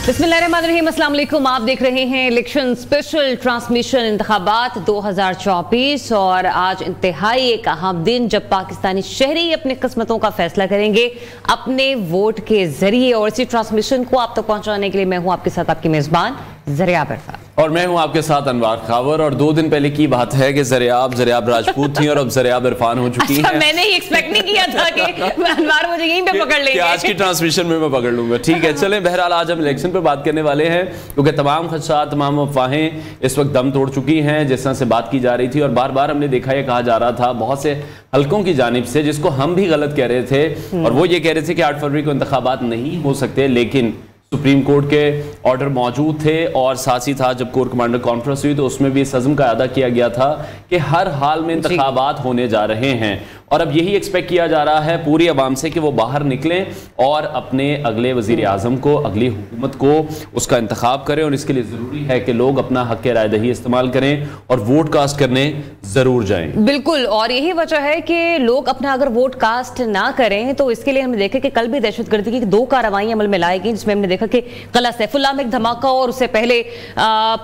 बिस्मिल्लाहिर्रहमानिर्रहीम, अस्सलाम वालेकुम। आप देख रहे हैं इलेक्शन स्पेशल ट्रांसमिशन इंतखाबात 2024 और आज इंतहाई एक अहम दिन जब पाकिस्तानी शहरी अपनी किस्मतों का फैसला करेंगे अपने वोट के जरिए। और इसी ट्रांसमिशन को आप तक पहुंचाने के लिए मैं हूं आपके साथ आपकी मेजबान ज़रियाब इरफान और मैं हूं आपके साथ अनवार खावर। और 2 दिन पहले की बात है कि ज़रियाब राजपूत थी और अब ज़रियाब इरफान हो चुकी हैं। मैंने ही एक्सपेक्ट नहीं किया था कि अनवार मुझे यहीं पे पकड़ लेंगे। आज की ट्रांसमिशन में मैं पकड़ लूंगा। ठीक है, चलें। बहरहाल आज हम इलेक्शन पर बात करने वाले हैं क्योंकि तमाम खदशात, तमाम अफवाहें इस वक्त दम तोड़ चुकी हैं। जिस तरह से बात की जा रही थी और बार बार हमने देखा, यह कहा जा रहा था बहुत से हल्कों की जानिब से, जिसको हम भी गलत कह रहे थे, और वो ये कह रहे थे कि 8 फरवरी को इंतखाबात नहीं हो सकते, लेकिन सुप्रीम कोर्ट के ऑर्डर मौजूद थे। और साथ ही था जब कोर कमांडर कॉन्फ्रेंस हुई तो उसमें भी इस अज़्म का अदा किया गया था कि हर हाल में इंतखाबात होने जा रहे हैं। और अब यही एक्सपेक्ट किया जा रहा है पूरी आवाम से कि वो बाहर निकलें और अपने अगले वज़ीर आज़म को, अगली हुकूमत को उसका इंतखाब करें। और इसके लिए ज़रूरी है कि लोग अपना हक़ राय दही इस्तेमाल करें और वोट कास्ट करने ज़रूर जाएं। बिल्कुल, और यही वजह है कि लोग अपना अगर वोट कास्ट ना करें तो इसके लिए हमने देखा कि कल भी दहशतगर्दी की 2 कार्रवाइयां अमल में लाई गई, जिसमें हमने देखा कि कला सैफुल्लाह में एक धमाका और उससे पहले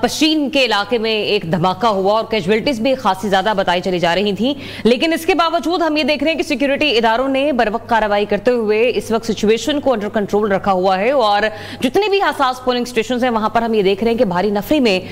पशीन के इलाके में एक धमाका हुआ और कैजुअल्टीज भी खासी ज्यादा बताई चली जा रही थी। लेकिन इसके बावजूद हम ये देख रहे हैं कि सिक्योरिटी इदारों ने बरवक्त कार्रवाई करते हुए इस वक्त सिचुएशन को अंडर कंट्रोल रखा हुआ है। और जितने भी हसास पोलिंग स्टेशन हैं वहां पर हम ये देख रहे हैं कि भारी नफरी में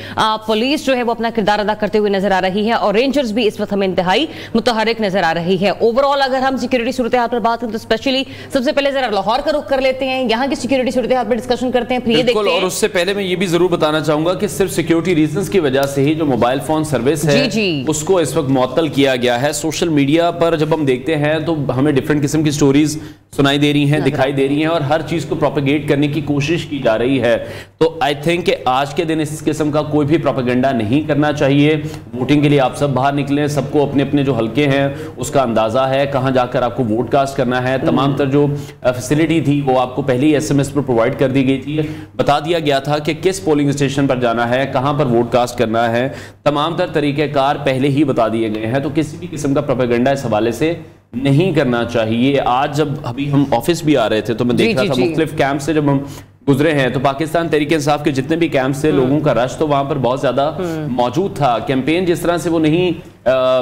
पुलिस जो है वो अपना किरदार अदा करते हुए नजर आ रही है और रेंजर्स भी इस वक्त हमें इंतहाई मुतहरिक नजर आ रही है। ओवरऑल अगर हम सिक्योरिटी सूरत हाल पर बात करें तो स्पेशली सबसे पहले जरा लाहौर का रुख कर लेते हैं, यहाँ की सिक्योरिटी सूरत हाल पर डिस्कशन करते हैं, फिर ये देखते हैं। और उससे पहले मैं ये भी जरूर बताना चाहूंगा कि सिर्फ सिक्योरिटी रीजंस की वजह से ही जो मोबाइल फोन सर्विस है उसको इस वक्त मुअत्तल किया गया है। सोशल मीडिया पर जब हम देखते हैं तो हमें डिफरेंट किस्म की स्टोरीज सुनाई दे रही हैं, दिखाई दे रही हैं और हर चीज को प्रोपेगेट करने की कोशिश की जा रही है। तो आई थिंक कि आज के दिन इस किस्म का कोई भी प्रोपेगेंडा नहीं करना चाहिए। वोटिंग के लिए आप सब बाहर निकलें, सबको अपने अपने जो हल्के हैं उसका अंदाजा है, कहां जाकर आपको वोट कास्ट करना है। तमाम तर जो फैसिलिटी थी वो आपको पहले ही SMS पर प्रोवाइड कर दी गई थी, बता दिया गया था कि किस पोलिंग स्टेशन पर जाना है, कहां पर वोट कास्ट करना है, तमाम तर तरीकेकार पहले ही बता दिए गए हैं। तो किसी भी किस्म का प्रोपेगेंडा इस हवाले से नहीं करना चाहिए। आज जब अभी हम ऑफिस भी आ रहे थे तो मैं देख रहा था मुख्तलिफ कैंप से जब हम गुजरे हैं तो पाकिस्तान तहरीक इंसाफ के जितने भी कैंप से लोगों का रश तो वहां पर बहुत ज्यादा मौजूद था। कैंपेन जिस तरह से वो नहीं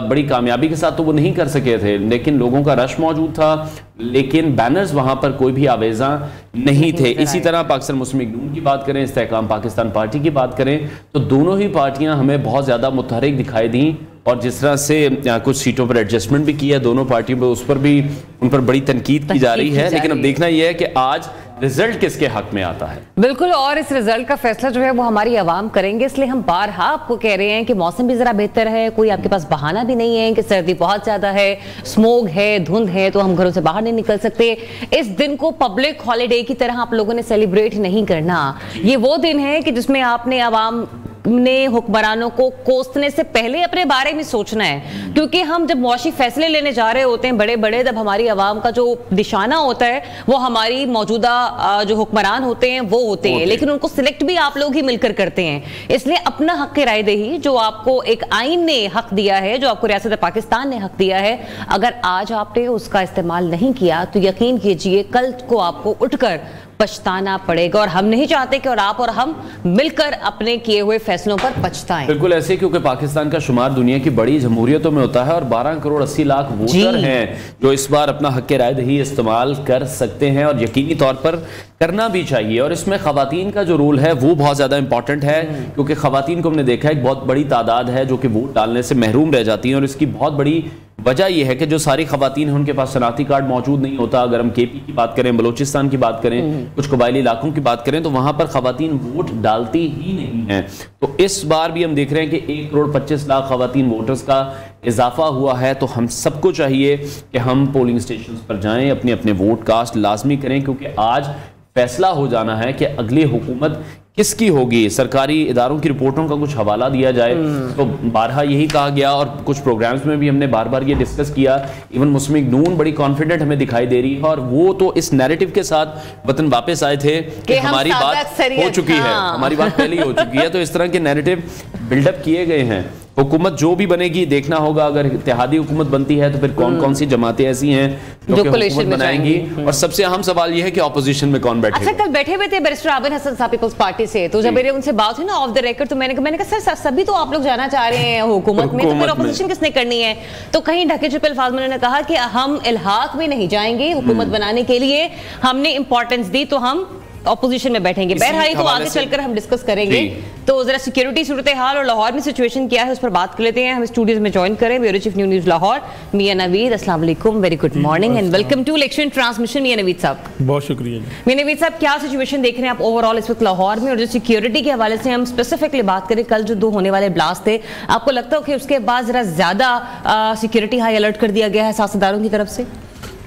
बड़ी कामयाबी के साथ तो वो नहीं कर सके थे, लेकिन लोगों का रश मौजूद था, लेकिन बैनर्स वहां पर कोई भी आवेजा नहीं थे। इसी तरह पाकिस्तान मुस्लिम लीग नून की बात करें, इस्तेहकाम पाकिस्तान पार्टी की बात करें तो दोनों ही पार्टियां हमें बहुत ज्यादा मुतहरिक दिखाई दी। और जिस तरह से कुछ सीटों पर एडजस्टमेंट भी किया दोनों पार्टियों पर, उस पर भी उन पर बड़ी तनकीद की जा रही है। लेकिन अब देखना यह है कि आज रिजल्ट किसके हक में आता है। बिल्कुल, और इस रिजल्ट का फैसला जो है वो हमारी आवाम करेंगे। इसलिए हम बारहा आपको कह रहे हैं कि मौसम भी जरा बेहतर है, कोई आपके पास बहाना भी नहीं है कि सर्दी बहुत ज्यादा है, स्मोग है, धुंध है, तो हम घरों से बाहर नहीं निकल सकते। इस दिन को पब्लिक हॉलीडे की तरह आप लोगों ने सेलिब्रेट नहीं करना। ये वो दिन है कि जिसमें आपने आवाम ने हुक्मरानों को कोसने से पहले अपने बारे में सोचना है, क्योंकि हम जब मुआशी फैसले लेने जा रहे होते हैं बड़े बड़े, तब हमारी आवाम का जो निशाना होता है वो हमारी मौजूदा जो हुक्मरान होते हैं वो होते हैं, लेकिन उनको सिलेक्ट भी आप लोग ही मिलकर करते हैं। इसलिए अपना हक राय दही जो आपको एक आइन ने हक दिया है, जो आपको रियासत पाकिस्तान ने हक दिया है, अगर आज आपने उसका इस्तेमाल नहीं किया तो यकीन कीजिए कल को आपको उठकर पछताना पड़ेगा। और हम नहीं चाहते कि और आप और हम मिलकर अपने किए हुए फैसलों पर पछताएं। बिल्कुल ऐसे, क्योंकि पाकिस्तान का शुमार दुनिया की बड़ी जमहूरियतों में होता है और 12 करोड़ 80 लाख वोटर हैं जो इस बार अपना हक राय दही इस्तेमाल कर सकते हैं और यकीनी तौर पर करना भी चाहिए। और इसमें खवातीन का जो रोल है वो बहुत ज्यादा इंपॉर्टेंट है, क्योंकि खवातीन को हमने देखा है एक बहुत बड़ी तादाद है जो कि वोट डालने से महरूम रह जाती हैं। और इसकी बहुत बड़ी वजह यह है कि जो सारी खवातीन हैं उनके पास शनाख्ती कार्ड मौजूद नहीं होता। अगर हम KP की बात करें, बलोचिस्तान की बात करें, कुछ कबायली इलाकों की बात करें तो वहां पर खवातीन वोट डालती ही नहीं है। तो इस बार भी हम देख रहे हैं कि 1 करोड़ 25 लाख खवातीन वोटर्स का इजाफा हुआ है। तो हम सबको चाहिए कि हम पोलिंग स्टेशन पर जाएं, अपने अपने वोट कास्ट लाजमी करें, क्योंकि आज फैसला हो जाना है कि अगली हुकूमत किसकी होगी। सरकारी इदारों की रिपोर्टों का कुछ हवाला दिया जाए तो बारहा यही कहा गया और कुछ प्रोग्राम्स में भी हमने बार बार ये डिस्कस किया। इवन मुस्लिम लीग नून बड़ी कॉन्फिडेंट हमें दिखाई दे रही है और वो तो इस नैरेटिव के साथ वतन वापस आए थे कि हमारी बात हो चुकी है, हमारी बात पहले ही हो चुकी है। तो इस तरह के नैरेटिव बिल्डअप किए गए हैं। हुकूमत जो भी बनेगी देखना होगा, अगर इत्तेहादी हुकूमत बनती है तो फिर कौन कौन सी जमातें ऐसी हैं जो हुकूमत बनाएंगी, और सबसे अहम सवाल ये है कि ऑपोजिशन में कौन बैठेगा। अच्छा, कल बैठे हुए थे बैरिस्टर आबिद हसन साहब पीपल्स पार्टी से, तो जब मेरे उनसे बात हुई ना ऑफ द रिकॉर्ड, तो मैंने कहा सर सभी तो आप लोग जाना चाह रहे हैं हुकूमत में, तो फिर ऑपोजिशन किसने करनी है? तो कहीं ढके छुपे अल्फाज में उन्होंने कहा कि हम इल्हाक में नहीं जाएंगे, हुकूमत बनाने के लिए हमने इंपॉर्टेंस दी तो हम ऑपोजिशन में बैठेंगे। बहरहाल तो आगे चलकर हम डिस्कस करेंगे। तो जरा सिक्योरिटी सूरत हाल और लाहौर में सिचुएशन क्या है उस पर बात कर लेते हैं। हम स्टूडियोज में ज्वाइन करें ब्यूरो चीफ न्यूज़ लाहौर मियां नवीद। अस्सलाम वालेकुम, very good morning and welcome to election transmission. मियां नवीद साहब, बहुत शुक्रिया। मियां नवीद साहब, क्या सिचुएशन देख रहे हैं आप ओवरऑल इस वक्त लाहौर में? और जो सिक्योरिटी के हवाले से हम स्पेसिफिकली बात करें, कल जो 2 होने वाले ब्लास्ट थे, आपको लगता है कि उसके बाद जरा ज्यादा सिक्योरिटी हाई अलर्ट कर दिया गया है सियासतदानों की तरफ से?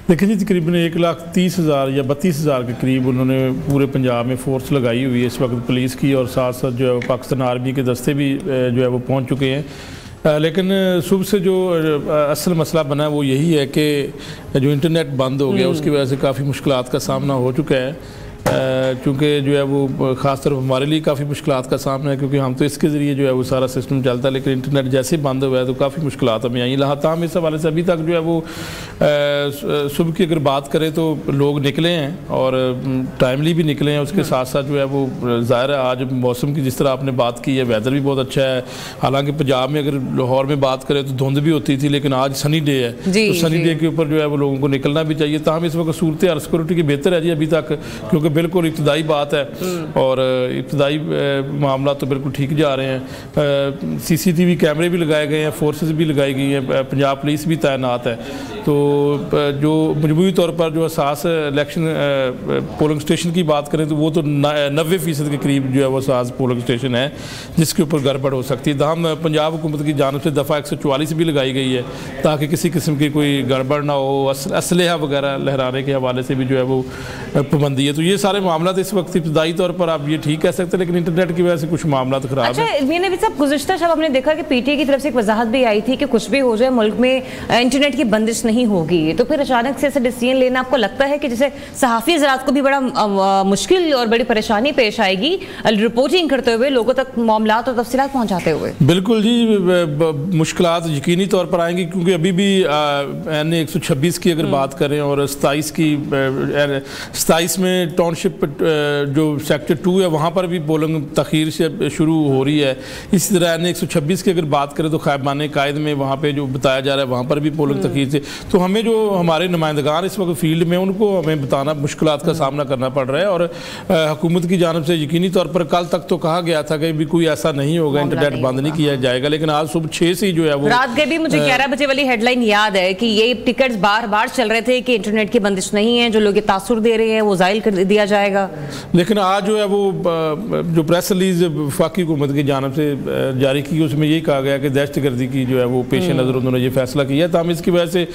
देखिए जी, तकरीबन 1,30,000 या 32,000 के करीब उन्होंने पूरे पंजाब में फोर्स लगाई हुई है इस वक्त पुलिस की, और साथ साथ जो है पाकिस्तान आर्मी के दस्ते भी जो है वो पहुंच चुके हैं। लेकिन सुबह से जो असल मसला बना है वो यही है कि जो इंटरनेट बंद हो गया उसकी वजह से काफ़ी मुश्किलात का सामना हो चुका है। चूँकि जो है वो ख़ास तौर पर हमारे लिए काफ़ी मुश्किलात का सामना है, क्योंकि हम तो इसके ज़रिए जो है वो सारा सिस्टम चलता है, लेकिन इंटरनेट जैसे बंद हुआ है तो काफ़ी मुश्किलात हमें आई। लाताम इस हवाले से अभी तक जो है वो सुबह की अगर बात करें तो लोग निकले हैं और टाइमली भी निकले हैं। उसके साथ साथ जो है वो ज़ाहिर है आज मौसम की जिस तरह आपने बात की है, वेदर भी बहुत अच्छा है। हालांकि पंजाब में अगर लाहौर में बात करें तो धुंध भी होती थी, लेकिन आज सनी डे है, तो सनी डे के ऊपर जो है वो लोगों को निकलना भी चाहिए। ताहम इस वक्त सूरत हाल सिक्योरिटी की बेहतर है जी अभी तक, क्योंकि बिल्कुल इब्तदाई बात है और इब्तदाई मामला तो बिल्कुल ठीक जा रहे हैं। CCTV कैमरे भी लगाए गए हैं, फोर्सेस भी लगाई गई हैं, पंजाब पुलिस भी तैनात है। तो जो मजमूई तौर पर जो असास इलेक्शन पोलिंग स्टेशन की बात करें तो वो तो 90% के करीब जो है वो असास पोलिंग स्टेशन है जिसके ऊपर गड़बड़ हो सकती है। दाम पंजाब हुकूमत की जानब से दफ़ा 144 भी लगाई गई है ताकि किसी किस्म की कोई गड़बड़ ना हो। असलहा वगैरह लहराने के हवाले से भी जो है वो पाबंदी है। तो ये सारे मामला इस वक्त इब्तदाई तौर पर आप ये ठीक कह सकते हैं, लेकिन इंटरनेट की वजह से कुछ मामला खराब अच्छा, है। मैंने भी सब गुज़िश्ता शब हमने देखा कि PTI की तरफ से एक वजाहत भी आई थी कि कुछ भी हो जाए मुल्क में इंटरनेट की बंदिश नहीं होगी, तो फिर अचानक से ऐसा डिसीजन लेना आपको लगता है कि जैसे सहाफ़ी हज़रात को भी बड़ा मुश्किल और बड़ी परेशानी पेश आएगी रिपोर्टिंग करते हुए, लोगों तक मामलात और तफसीलात पहुँचाते हुए? बिल्कुल जी, मुश्किलात यकीनी तौर पर आएंगी, क्योंकि अभी भी NA 126 की अगर बात करें और 27 में टाउनशिप जो सेक्टर 2 है वहाँ पर भी पोलिंग तखीर से शुरू हो रही है। इसी तरह NA 126 की अगर बात करें तो खैबान कायद में वहाँ पे जो बताया जा रहा है वहाँ पर भी पोलिंग तखीर से। तो हमें जो हमारे नुमाइंदगान इस वक्त फील्ड में उनको हमें बताना मुश्किलात का सामना करना पड़ रहा है। और हुकूमत की जानब से यकीनी तौर पर कल तक तो कहा गया था कि भी कोई ऐसा नहीं होगा, इंटरनेट बंद नहीं किया जाएगा, लेकिन आज सुबह 6 से ही जो है वो रात के भी मुझे 11 बजे वाली हेडलाइन याद है कि ये टिकट्स बार बार चल रहे थे कि इंटरनेट की बंदिश नहीं है, जो लोग तासुर दे रहे हैं वो जाहिल कर दिया जाएगा। लेकिन आज जो है वो जो प्रेस रिलीज वफाकी हुकूमत की जानब से जारी की उसमें यही कहा गया कि दहशतगर्दी की जो है वो पेश नज़र उन्होंने ये फैसला किया। तो हम इसकी वजह से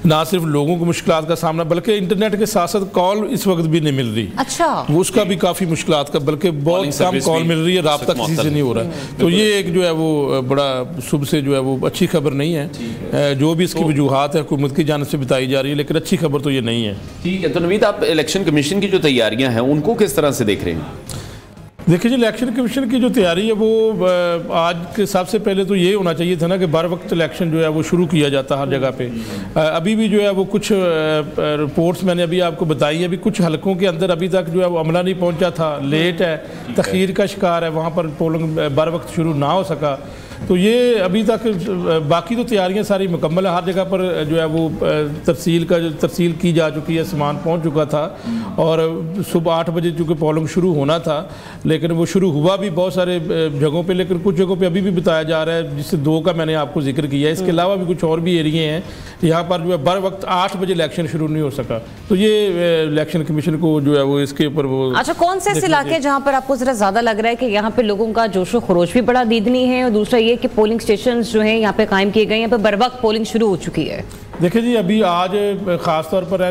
ना सिर्फ लोगों को मुश्किलात का सामना, बल्कि इंटरनेट के साथ साथ कॉल इस वक्त भी नहीं मिल रही। अच्छा, उसका भी काफ़ी मुश्किलात का, बल्कि बहुत कम कॉल मिल रही है, राब्ता किसी से नहीं हो रहा है। तो ये एक जो है वो बड़ा सुबह से जो है वो अच्छी खबर नहीं है। जो भी इसकी वजूहात है हुकूमत की जानब से बताई जा रही है, लेकिन अच्छी खबर तो ये नहीं है। ठीक है, तो नवीद आप इलेक्शन कमीशन की जो तैयारियां हैं उनको किस तरह से देख रहे हैं? देखिए जी, इलेक्शन कमीशन की जो तैयारी है वो आज के सबसे पहले तो ये होना चाहिए था ना कि बर वक्त इलेक्शन जो है वो शुरू किया जाता हर जगह पे। अभी भी जो है वो कुछ रिपोर्ट्स मैंने अभी आपको बताई है, अभी कुछ हलकों के अंदर अभी तक जो है वो अमला नहीं पहुंचा था, लेट है, तखीर का शिकार है, वहाँ पर पोलिंग बर वक्त शुरू ना हो सका। तो ये अभी तक बाकी तो तैयारियां सारी मुकम्मल है, हर जगह पर जो है वो तरसील की जा चुकी है, सामान पहुंच चुका था और सुबह 8 बजे चूँकि पोलिंग शुरू होना था, लेकिन वो शुरू हुआ भी बहुत सारे जगहों पे, लेकिन कुछ जगहों पे अभी भी बताया जा रहा है, जिससे 2 का मैंने आपको जिक्र किया है। इसके अलावा भी कुछ और भी एरिए हैं यहाँ पर जो है बर वक्त 8 बजे इलेक्शन शुरू नहीं हो सका। तो ये इलेक्शन कमीशन को जो है वो इसके ऊपर वो अच्छा, कौन से इलाके जहाँ पर आपको ज़रा ज़्यादा लग रहा है कि यहाँ पे लोगों का जोशो खरोश भी बड़ा दीदनी है, और दूसरा ये कि पोलिंग स्टेशंस जो हैं यहाँ पे कायम किए गए, यहाँ पे बर वक्त पोलिंग शुरू हो चुकी है? देखिए जी, अभी आज ख़ास तौर पर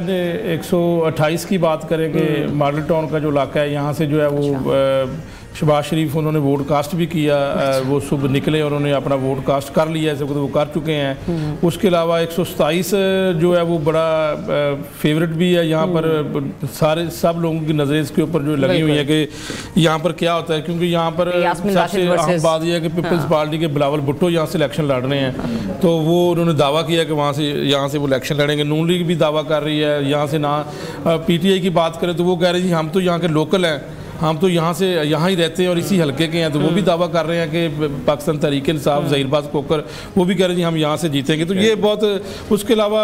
128 की बात करेंगे, मॉडल टाउन का जो इलाका है यहाँ से जो है वो शहबाज शरीफ उन्होंने वोट कास्ट भी किया, वो सुबह निकले और उन्होंने अपना वोट कास्ट कर लिया, ऐसे वो कर चुके हैं। उसके अलावा 127 जो है वो बड़ा फेवरेट भी है यहाँ पर, सारे सब लोगों की नज़रें इसके ऊपर जो लगी हुई है कि यहाँ पर क्या होता है, क्योंकि यहाँ पर सबसे अहम बात यह है कि पीपल्स पार्टी के बिलावल भुट्टो यहाँ से इलेक्शन लड़ रहे हैं। तो वो उन्होंने दावा किया कि वहाँ से यहाँ से वो इलेक्शन लड़ेंगे। नून लीग भी दावा कर रही है यहाँ से ना। PTI की बात करें तो वो कह रहे हैं हम तो यहाँ के लोकल हैं, हम तो यहाँ से यहाँ ही रहते हैं और इसी हलके के हैं, तो वो भी दावा कर रहे हैं कि पाकिस्तान तहरीक इंसाफ ज़हीरबाज़ कोकर वो भी कह रहे हैं हम यहाँ से जीतेंगे। तो ये बहुत, उसके अलावा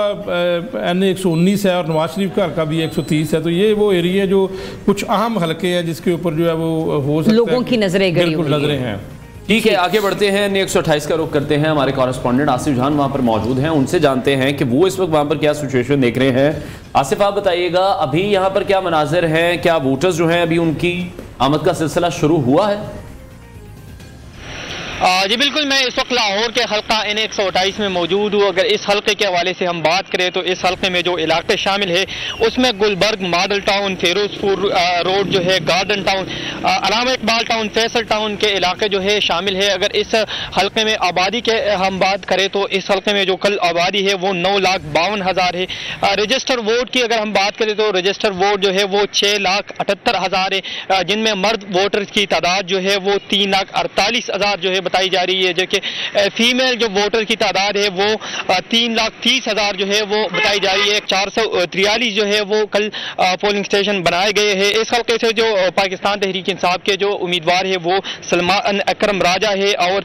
NA 119 है और नवाज शरीफ का हल्का भी 130 है। तो ये वो एरिया जो कुछ अहम हलके हैं जिसके ऊपर जो है वो हो सकता है लोगों की नजरें हैं। ठीक है, आगे बढ़ते हैं। NA 128 का रुख करते हैं। हमारे कॉरेस्पॉन्डेंट आसिफ जहान वहां पर मौजूद हैं, उनसे जानते हैं कि वो इस वक्त वहां पर क्या सिचुएशन देख रहे हैं। आसिफ, आप बताइएगा अभी यहाँ पर क्या मनाजिर हैं, क्या वोटर्स जो हैं अभी उनकी आमद का सिलसिला शुरू हुआ है? जी बिल्कुल, मैं इस वक्त लाहौर के हल्का NA 128 में मौजूद हूँ। अगर इस हल्के के हवाले से हम बात करें तो इस हल्के में जो इलाके शामिल है उसमें Gulberg, Model Town, Ferozepur Road जो है, Garden Town, Allama Iqbal Town, Faisal Town के इलाके जो है शामिल है। अगर इस हल्के में आबादी के हम बात करें तो इस हल्के में जो कल आबादी है वो 9,52,000 है। रजिस्टर वोट की अगर हम बात करें तो रजिस्टर वोट जो है वो 6,78,000 है, जिनमें मर्द वोटर्स की तादाद जो है वो 3,48,000 जो है बताई जा रही है, जो कि फीमेल जो वोटर की तादाद है वो 3,30,000 जो है वो बताई जा रही है। 443 जो है वो कल पोलिंग स्टेशन बनाए गए हैं। इस हल्के से जो पाकिस्तान तहरीक इंसाफ के जो उम्मीदवार है वो सलमान अकरम राजा है और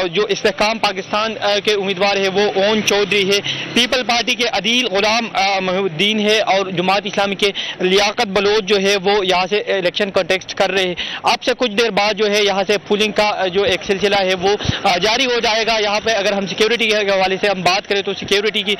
जो इस्तेहकाम पाकिस्तान के उम्मीदवार है वो ओन चौधरी है। पीपल पार्टी के अदील गुलाम महमूद्दीन है और जमात इस्लामी के लियाकत बलोच जो है वो यहाँ से इलेक्शन कॉन्टेस्ट कर रहे हैं। आपसे कुछ देर बाद जो है यहाँ से पोलिंग का जो एक सिलसिला है वो जारी हो जाएगा। यहाँ पे अगर हम सिक्योरिटी के हवाले से हम बात करें तो सिक्योरिटी की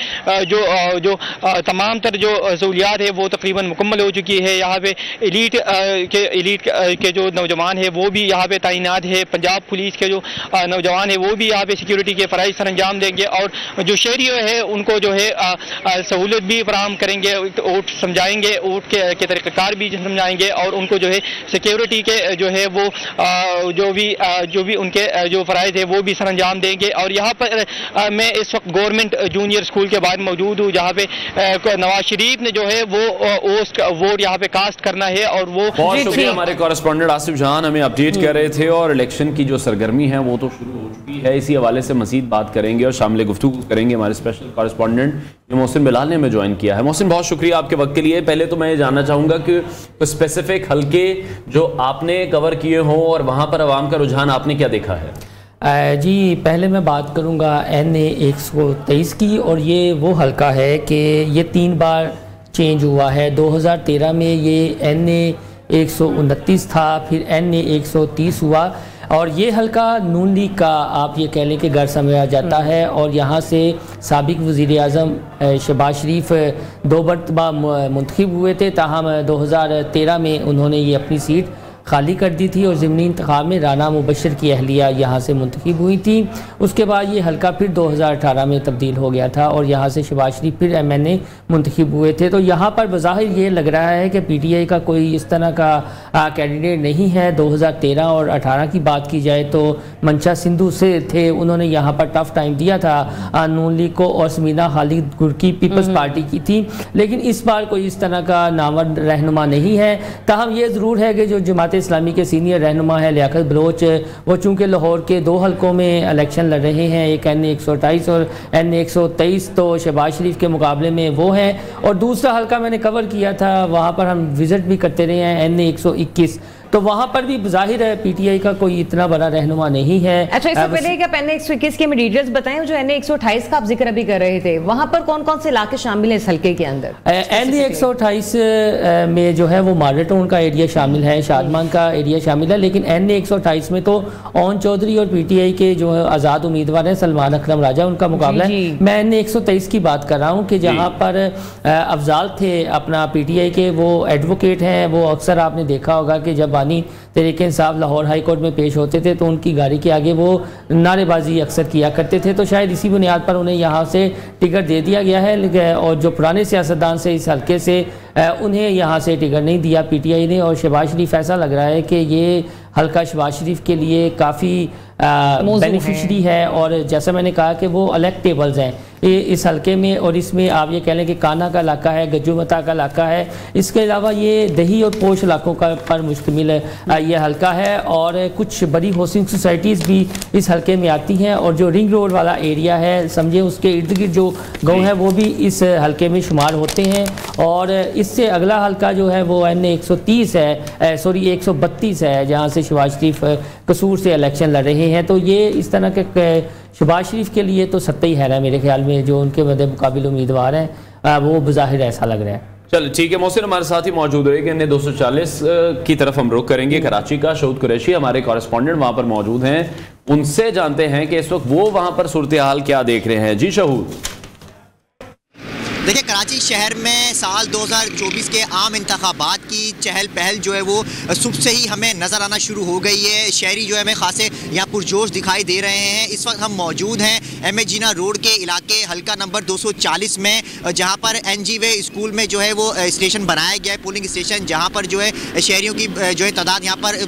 जो तमाम तर जो सहूलियात है वो तकरीबन मुकम्मल हो चुकी है। यहाँ पे एलीट के जो नौजवान है वो भी यहाँ पे तैनात है। पंजाब पुलिस के जो नौजवान है वो भी यहाँ पे सिक्योरिटी के फ़राइज़ सर अंजाम देंगे और जो शहरी है उनको जो है सहूलत भी फराहम करेंगे, वोट समझाएंगे, वोट के तरीक़ाकार भी समझाएंगे और उनको जो है सिक्योरिटी के जो है वो जो भी उनके जो फ़राइज़ है वो भी सर अंजाम देंगे। और यहाँ पर मैं इस वक्त गवर्नमेंट जूनियर स्कूल के बाद मौजूद हूँ जहाँ पे नवाज शरीफ ने जो है वो वोट यहाँ पे कास्ट करना है और वो बहुत शुक्रिया। हमारे कॉरेस्पॉन्डेंट आसिफ जहान हमें अपडेट कर रहे थे और इलेक्शन की जो सरगर्मी है वो तो शुरू हो चुकी है। इसी हवाले से मजीद बात करेंगे और शामिल गुफ्तगू करेंगे हमारे स्पेशल कॉरेस्पॉन्डेंट मोहसिन बिलाल ने हमें ज्वाइन किया है। मोहसिन, बहुत शुक्रिया आपके वक्त के लिए। पहले तो मैं ये जानना चाहूँगा कि स्पेसिफिक हल्के जो आपने कवर किए हों और वहाँ पर आवाम का रुझान आपने क्या देखा है? जी, पहले मैं बात करूंगा NA 123 की और ये वो हल्का है कि ये 3 बार चेंज हुआ है। 2013 में ये NA 129 था, फिर NA 130 हुआ और ये हल्का नून लीग का आप ये कह लें कि घर समझा जाता है। और यहाँ से साबिक वज़ीर आज़म शहबाज शरीफ 2 मरतबा मुंतखब हुए थे, ताहम 2013 में उन्होंने ये अपनी सीट खाली कर दी थी और ज़िमनी इंतखाब में राना मुबशर की अहलिया यहाँ से मुंतखब हुई थी। उसके बाद ये हल्का फिर 2018 में तब्दील हो गया था और यहाँ से शहबाज शरीफ फिर MNA मुंतखब हुए थे। तो यहाँ पर बज़ाहिर ये लग रहा है कि PTI का कोई इस तरह का कैंडिडेट नहीं है। 2013 और 18 की बात की जाए तो मंशा सिंधु से थे, उन्होंने यहाँ पर टफ टाइम दिया था नून लीग को और समीना खालिद गुरकी पीपल्स पार्टी की थी। लेकिन इस बार कोई इस तरह का नामवर रहनुमा नहीं है। ताहम ये ज़रूर है कि जो जमात इस्लामी के सीनियर रहनुमा है लियाकत बलोच, वो चूँकि लाहौर के 2 हल्कों में इलेक्शन लड़ रहे हैं, एक NA 128 और NA 123, तो शहबाज शरीफ के मुकाबले में वो है। और दूसरा हल्का मैंने कवर किया था, वहाँ पर हम विज़िट भी करते रहे हैं, NA 121, तो वहाँ पर भी ज़ाहिर है PTI का कोई इतना बड़ा रहनुमा नहीं है। अच्छा, इससे पहले कि आप NA 121 के हमें डिटेल्स बताएं, जो NA 128 का आप जिक्र अभी कर रहे थे, वहाँ पर कौन कौन से इलाके शामिल हैं इस हल्के के अंदर? NA 128 में जो है वो मॉडल टाउन का एरिया शामिल है, शादमान का एरिया शामिल है। लेकिन NA 128 में तो ओन चौधरी और PTI के जो आज़ाद उम्मीदवार हैं सलमान अकरम राजा, उनका मुकाबला है। मैं NA 123 की बात कर रहा हूँ कि जहाँ पर अफजाल थे अपना PTI के, वो एडवोकेट हैं। वो अक्सर आपने देखा होगा कि जब बानी तहरीक इंसाफ लाहौर हाई कोर्ट में पेश होते थे तो उनकी गाड़ी के आगे वो नारेबाजी अक्सर किया करते थे। तो शायद इसी बुनियाद पर उन्हें यहाँ से टिकट दे दिया गया है और जो पुराने सियासतदान से इस हल्के से उन्हें यहाँ से टिकट नहीं दिया PTI ने। और शहबाज शरीफ ऐसा लग रहा है कि ये हल्का शहबाज शरीफ के लिए काफ़ी बेनिफिशरी है। और जैसा मैंने कहा कि वो इलेक्टेबल्स हैं इस हल्के में, और इसमें आप ये कह लें कि काना का इलाका है, गज्जूमता का इलाका है, इसके अलावा ये दही और पोश इलाकों का पर मुश्तमिल ये हल्का है। और कुछ बड़ी हाउसिंग सोसाइटीज़ भी इस हल्के में आती हैं, और जो रिंग रोड वाला एरिया है समझे उसके इर्द गिर्द जो गाँव है वो भी इस हल्के में शुमार होते हैं। और इससे अगला हल्का जो है वो NA 130 है, सॉरी 132 है, जहाँ से शहबाज शरीफ कसूर से इलेक्शन लड़ रहे हैं। तो ये इस तरह के शहबाज शरीफ के लिए तो सत्ता ही है मेरे ख्याल में, जो उनके मद्दे मुकाबिल उम्मीदवार हैं वो बज़ाहिर ऐसा लग रहा है। चल ठीक है, मोहसिन हमारे साथ ही मौजूद रहेंगे। NA 240 की तरफ हम रुख करेंगे। कराची का शहीद कुरैशी हमारे कॉरेस्पॉन्डेंट वहां पर मौजूद हैं, उनसे जानते हैं कि इस वक्त वो वहां पर सूरत हाल क्या देख रहे हैं। जी शहूद। देखिए, कराची शहर में साल 2024 के आम इंतखाबात की चहल पहल जो है वो सुबह से ही हमें नज़र आना शुरू हो गई है। शहरी जो है हमें खासे यहाँ पुरजोश दिखाई दे रहे हैं। इस वक्त हम मौजूद हैं MA जीना रोड के इलाके हल्का नंबर 240 में, जहाँ पर NG वे स्कूल में जो है वो स्टेशन बनाया गया है, पोलिंग स्टेशन, जहाँ पर जो है शहरियों की जो है तादाद यहाँ पर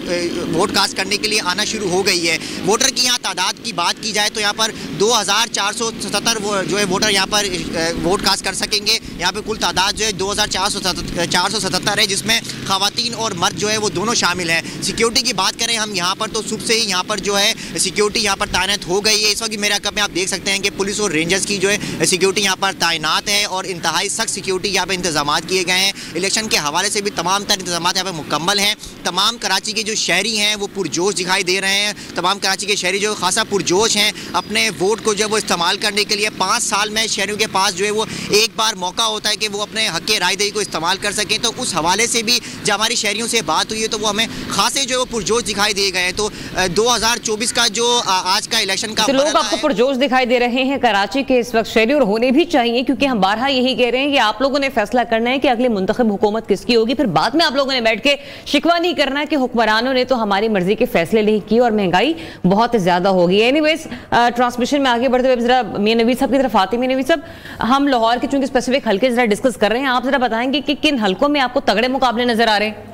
वोट कास्ट करने के लिए आना शुरू हो गई है। वोटर की यहाँ तादाद की बात की जाए तो यहाँ पर 2477 जो है वोटर यहाँ पर वोट कास्ट कर यहाँ पे कुल तादाद जो है 2477 है, जिसमें खवातीन और मर्द जो है वो दोनों शामिल हैं। सिक्योरिटी की बात करें हम यहाँ पर तो सुबह से ही यहाँ पर जो है सिक्योरिटी यहाँ पर तैनात हो गई है। इस वक्त मेरे अकब में आप देख सकते हैं कि पुलिस और रेंजर्स की जो है सिक्योरिटी यहाँ पर तैनात है और इंतहाई सख्त सिक्योरिटी यहाँ पर इंतजाम किए गए हैं। इलेक्शन के हवाले से भी तमाम तर इंतजाम यहाँ पर मुकम्मल हैं। तमाम कराची के जो शहरी हैं वो पुरजोश दिखाई दे रहे हैं। तमाम कराची के शहरी जो खासा पुरजोश हैं अपने वोट को जो है वो इस्तेमाल करने के लिए। 5 साल में शहरियों के पास जो है वो एक बार मौका होता है कि वो अपने हक़ रायदही को इस्तेमाल कर सकें। तो उस हवाले से भी जब हमारी शहरियों से बात हुई है तो वो हमें खासे जो है वो पुरजोश दिखाई दिए गए हैं। तो 2024 का जो आज का इलेक्शन का लोग आपको पुरजोश दिखाई दे रहे हैं कराची के इस वक्त शहरी, और होने भी चाहिए, क्योंकि हम बारहा यही कह रहे हैं कि आप लोगों ने फैसला करना है कि अगली मुंतखब हुकूमत किसकी होगी। फिर बाद में आप लोगों ने बैठ के शिकवा नहीं करना कि हुक्मरानों ने तो हमारी मर्जी के फैसले नहीं किए और महंगाई बहुत ज्यादा होगी। एनीवेज, ट्रांसमिशन में आगे बढ़ते हुए जरा मियां नवीद साहब की तरफ आते हैं। मियां नवीद साहब, हम लाहौर के चूंकि स्पेसिफिक हल्के जरा डिस्कस कर रहे हैं, आप जरा बताएंगे कि किन हल्कों में आपको तगड़े मुकाबले नजर आ रहे हैं?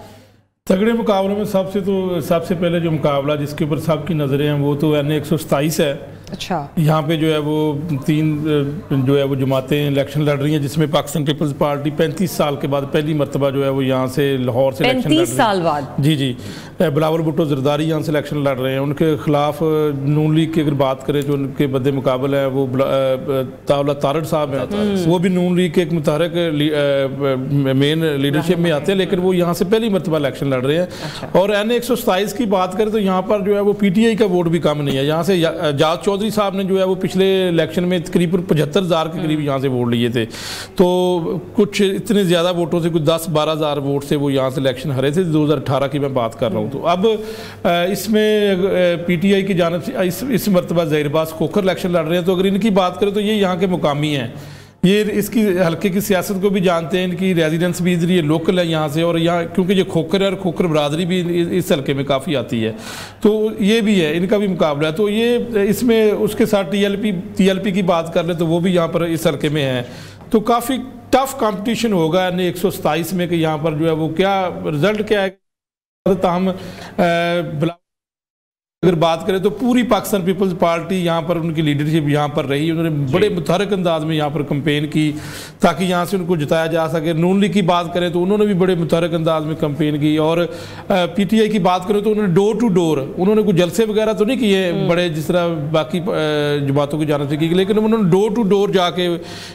तगड़े मुकाबले में सबसे पहले जो मुकाबला जिसके ऊपर सबकी नजरें हैं वो तो NA 127 है। अच्छा, यहाँ पे जो है वो 3 जो है वो जमातें इलेक्शन लड़ रही हैं, जिसमें पाकिस्तान पीपल्स पार्टी 35 साल के बाद पहली मरतबा जो है वो यहाँ से लाहौर से इलेक्शन लड़ रही है। 35 साल बाद? जी। बिलावल भुट्टो जरदारी यहाँ से इलेक्शन लड़ रहे हैं। उनके खिलाफ नून लीग की अगर बात करें जो उनके बदे मुकाबला है वो तावला तारड़ साहब हैं, वो भी नून लीग के एक मुतहरक मेन लीडरशिप में आते हैं, लेकिन वो यहाँ से पहली मरतबा इलेक्शन लड़ रहे हैं। अच्छा। और NA 127 की बात करें तो यहाँ पर जो है वो PTI का वोट भी कम नहीं है। यहाँ से जाद चौधरी साहब ने जो है वो पिछले इलेक्शन में तकरीबन 75,000 के करीब यहाँ से वोट लिए थे। तो कुछ इतने ज़्यादा वोटों से कुछ 10-12 हज़ार वोट से वो यहाँ से इलेक्शन हारे थे। 2018 की मैं बात कर रहा हूँ। तो अब इसमें PTI की जानिब से इस मरतबा ज़हीर-ए-बाज़ खोखर इलेक्शन लड़ रहे हैं। तो अगर इनकी बात करें तो ये यहाँ के मुकामी हैं, ये इसकी हल्के की सियासत को भी जानते हैं, इनकी रेजिडेंस भी इधर ये लोकल है यहाँ से, और यहाँ क्योंकि ये खोखर है और खोखर बरादरी भी इस हल्के में काफ़ी आती है, तो ये भी है, इनका भी मुकाबला है। तो ये इसमें उसके साथ TLP की बात कर ले तो वो भी यहाँ पर इस हल्के में है। तो काफ़ी टफ कंपटीशन होगा NA 127 में कि यहाँ पर जो है वो क्या रिजल्ट क्या है। हम अगर बात करें तो पूरी पाकिस्तान पीपल्स पार्टी यहाँ पर उनकी लीडरशिप यहाँ पर रही, उन्होंने बड़े मुतहरक अंदाज में यहाँ पर कैंपेन की ताकि यहाँ से उनको जिताया जा सके। नून लीग की बात करें तो उन्होंने भी बड़े मुतहरक अंदाज में कैंपेन की, और PTI की बात करें तो उन्होंने डोर टू डोर, उन्होंने कुछ जलसे वगैरह तो नहीं किए बड़े जिस तरह बाकी जमातों की जानिब से की, लेकिन उन्होंने डोर टू डोर जाके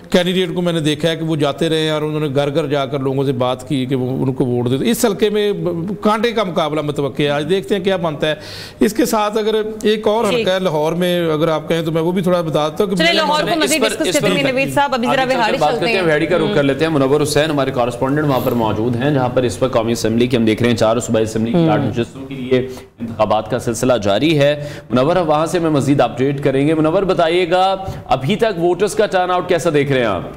कैंडिडेट को मैंने देखा है कि वो जाते रहे और उन्होंने घर घर जाकर लोगों से बात की कि वो उनको वोट दे। इस हल्के में कांटे का मुकाबला मुतवक्किल है। आज देखते हैं क्या बनता है। इसके साथ अगर एक और हल्का है लाहौर में, अगर आप कहें तो मैं वो भी थोड़ा बताता हूँ। लाहौर को मज़ीद डिस्कस करते हैं नवीद साहब, अभी जरा बिहारी चलते हैं, वैडी का रुख कर लेते हैं। मुनव्वर हुसैन हमारे कॉरेस्पॉन्डेंट वहां पर मौजूद हैं, जहां पर इस वक्त कौमी असेंबली की हम देख रहे हैं 4 सूबाई असेंबली की 8 नशस्तों के लिए इंतखाबात का सिलसिला जारी है। मुनव्वर वहां से मैं मजीद अपडेट करेंगे। मुनव्वर बताइएगा अभी तक वोटर्स का टर्न आउट कैसा देख रहे हैं आप?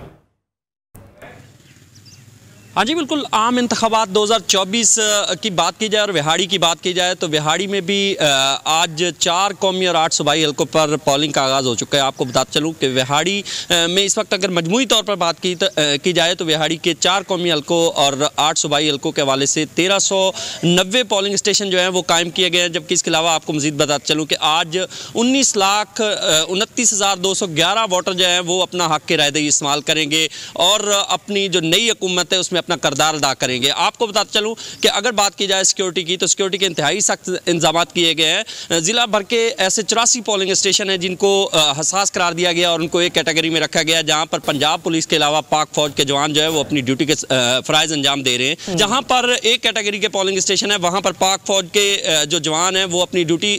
हाँ जी बिल्कुल, आम इंतखाबात 2024 की बात की जाए और विहाड़ी की बात की जाए तो विहाड़ी में भी आज 4 कौमी और 8 सूबाई हल्कों पर पोलिंग का आगाज़ हो चुका है। आपको बताते चलूँ कि विहाड़ी में इस वक्त अगर मजमूई तौर पर बात की जाए तो विहाड़ी के 4 कौमी हल्कों और 8 सूबाई हल्कों के हवाले से 1390 पोलिंग स्टेशन जो हैं वो कायम किए गए हैं। जबकि इसके अलावा आपको मज़ीद बताते चलूँ कि आज 19,29,211 वोटर जो हैं वो अपना हक़ की रायदही इस्तेमाल करेंगे और अपनी जो नई हुकूमत है उसमें अपना करदार अदा करेंगे। आपको बताते चलूँ कि अगर बात की जाए सिक्योरिटी की तो सिक्योरिटी के इंतहाई सख्त इंतजाम किए गए हैं। ज़िला भर के ऐसे 84 पोलिंग स्टेशन हैं जिनको हसास करार दिया गया और उनको एक कैटेगरी में रखा गया, जहाँ पर पंजाब पुलिस के अलावा पाक फौज के जवान जो है वो अपनी ड्यूटी के फ़राइज़ अंजाम दे रहे हैं। जहाँ पर एक कैटेगरी के पोलिंग स्टेशन है वहाँ पर पाक फौज के जो जवान हैं वो अपनी ड्यूटी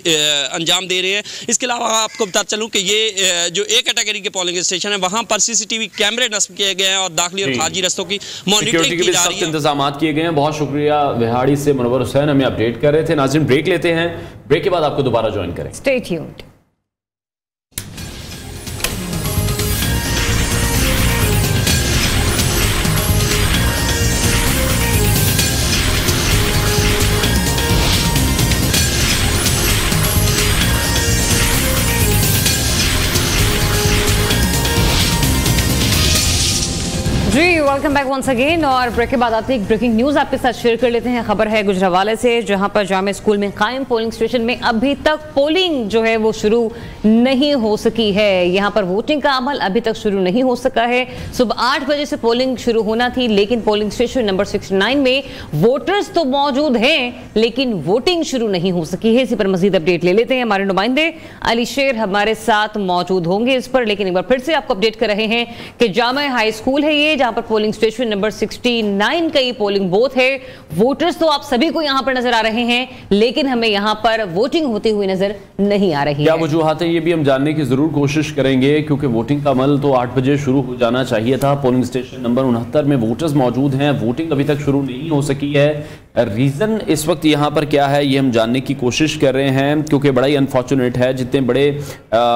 अंजाम दे रहे हैं। इसके अलावा आपको बताते चलूँ कि ये जो एक कैटेगरी के पोलिंग स्टेशन है वहाँ पर CCTV कैमरे नस्ब किए गए हैं और दाखिली और खारजी रस्तों की मॉनिटरिंग की जा रही है। इंतजाम किए गए हैं। बहुत शुक्रिया विहाड़ी से मुनव्वर हुसैन हमें अपडेट कर रहे थे। नाज़रीन ब्रेक लेते हैं, ब्रेक के बाद आपको दोबारा ज्वाइन करें। Stay tuned. जी वेलकम बैक वंस अगेन। और ब्रेक के बाद आते हैं एक ब्रेकिंग न्यूज़ आपके साथ शेयर कर लेते हैं। खबर है गुजरावाला से, जहां पर जामे स्कूल में कायम पोलिंग स्टेशन में अभी तक पोलिंग जो है वो शुरू नहीं हो सकी है। यहां पर वोटिंग का अमल अभी तक शुरू नहीं हो सका है। सुबह 8 बजे से पोलिंग शुरू होना थी, लेकिन पोलिंग स्टेशन नंबर 69 में वोटर्स तो मौजूद हैं लेकिन वोटिंग शुरू नहीं हो सकी है। इसी पर मजीद अपडेट ले लेते हैं। हमारे नुमाइंदे अली शेर हमारे साथ मौजूद होंगे इस पर, लेकिन एक बार फिर से आपको अपडेट कर रहे हैं कि जामा हाई स्कूल है ये, जहां पर पोलिंग स्टेशन नंबर 69 का ये पोलिंग बूथ है। वोटर्स तो आप सभी को यहां पर नजर आ रहे हैं, लेकिन हमें यहां पर वोटिंग होती हुई नजर नहीं आ रही है। क्या वजूहात है ये भी हम जानने की जरूर कोशिश करेंगे, क्योंकि वोटिंग का अमल तो 8 बजे शुरू हो जाना चाहिए था। पोलिंग स्टेशन नंबर 69 में वोटर्स मौजूद हैं, वोटिंग अभी तक शुरू नहीं हो सकी है। रीजन इस वक्त यहां पर क्या है ये हम जानने की कोशिश कर रहे हैं, क्योंकि बड़ा ही अनफॉर्चुनेट है। जितने बड़े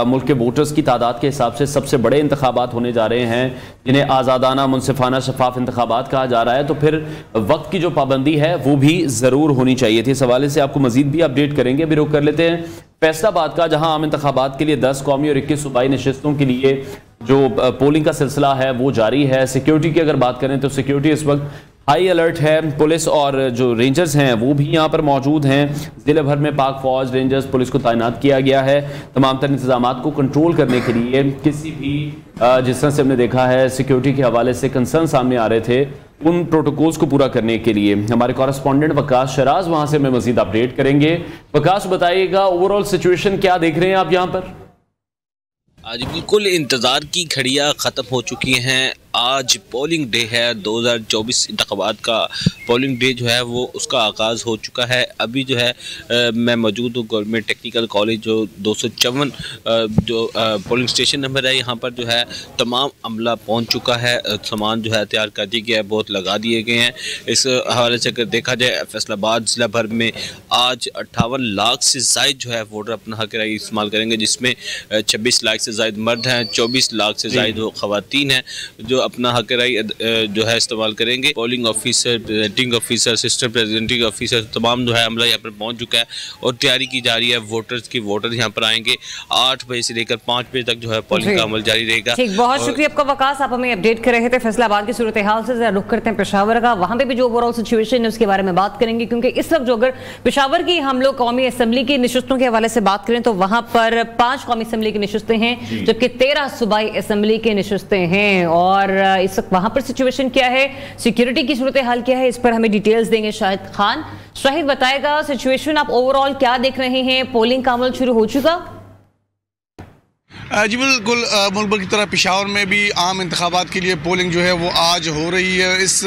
मुल्क के वोटर्स की तादाद के हिसाब से सबसे बड़े इंतखाबात होने जा रहे हैं, जिन्हें आज़ादाना, मुनसिफाना, शफाफ इंतखाबात कहा जा रहा है, तो फिर वक्त की जो पाबंदी है वो भी ज़रूर होनी चाहिए थी। इस हवाले से आपको मजीद भी अपडेट करेंगे। अभी रुक कर लेते हैं फैसलाबाद का, जहां आम इंतखाबात के लिए 10 कौमी और 21 सूबाई नशिस्तों के लिए जो पोलिंग का सिलसिला है वो जारी है। सिक्योरिटी की अगर बात करें तो सिक्योरिटी इस वक्त हाई अलर्ट है। पुलिस और जो रेंजर्स हैं वो भी यहाँ पर मौजूद हैं। ज़िले भर में पाक फौज, रेंजर्स, पुलिस को तैनात किया गया है तमाम तर इंतजामात को कंट्रोल करने के लिए। किसी भी जिस तरह से हमने देखा है सिक्योरिटी के हवाले से कंसर्न सामने आ रहे थे, उन प्रोटोकॉल्स को पूरा करने के लिए हमारे कॉरेस्पॉन्डेंट वकास शराज वहाँ से हमें मजीद अपडेट करेंगे। वकास बताइएगा, ओवरऑल सिचुएशन क्या देख रहे हैं आप यहाँ पर? आज बिल्कुल इंतज़ार की घड़ियाँ ख़त्म हो चुकी हैं। आज पोलिंग डे है, 2024 इंतखाबात का पोलिंग डे जो है वो उसका आगाज़ हो चुका है। अभी जो है मैं मौजूद हूँ गवर्नमेंट टेक्निकल कॉलेज जो 254 जो पोलिंग स्टेशन नंबर है। यहाँ पर जो है तमाम अमला पहुँच चुका है, सामान जो है तैयार कर दिया गया है, बहुत लगा दिए गए हैं। इस हवाले से अगर देखा जाए फैसलाबाद ज़िला भर में आज 58 लाख से ज़ायद जो है वोटर अपना हक़ राय इस्तेमाल करेंगे, जिसमें 26 लाख से ज़ायद मर्द हैं, 24 लाख से ज़ायद वो ख़वातीन हैं जो अपना हक़ राय जो है इस्तेमाल करेंगे। Polling officer, presenting officer, assistant presenting officer तमाम जो है अमला यहाँ पर पहुँच चुका है और तैयारी की जा रही है। वोटर्स यहाँ पर आएंगे 8 बजे से लेकर 5 बजे तक जो है पोलिंग का अमल जारी रहेगा। ठीक, बहुत शुक्रिया आपका वकास, आप हमें अपडेट कर रहे थे फैसलाबाद की सूरत हाल से। जरा रुख करते हैं पेशावर का, वहाँ पे भी जो ओवरऑल सिचुएशन है उसके बारे में बात करेंगे, क्योंकि इस वक्त जो अगर पेशावर की हम लोग कौमी असम्बली की नशिस्तों के हवाले से बात करें तो वहाँ पर 5 कौमी असम्बली की नशिस्तें हैं, जबकि 13 सूबाई असम्बली की नशिस्तें हैं। और इस वक्त वहां पर सिचुएशन क्या है, सिक्योरिटी की सूरत हाल क्या है, इस पर हमें डिटेल्स देंगे शाहिद खान। शाहिद बताएगा सिचुएशन आप ओवरऑल क्या देख रहे हैं, पोलिंग का अमल शुरू हो चुका? जी बिल्कुल, मुल्क भर की तरह पेशावर में भी आम इंतखाबात के लिए पोलिंग जो है वो आज हो रही है। इस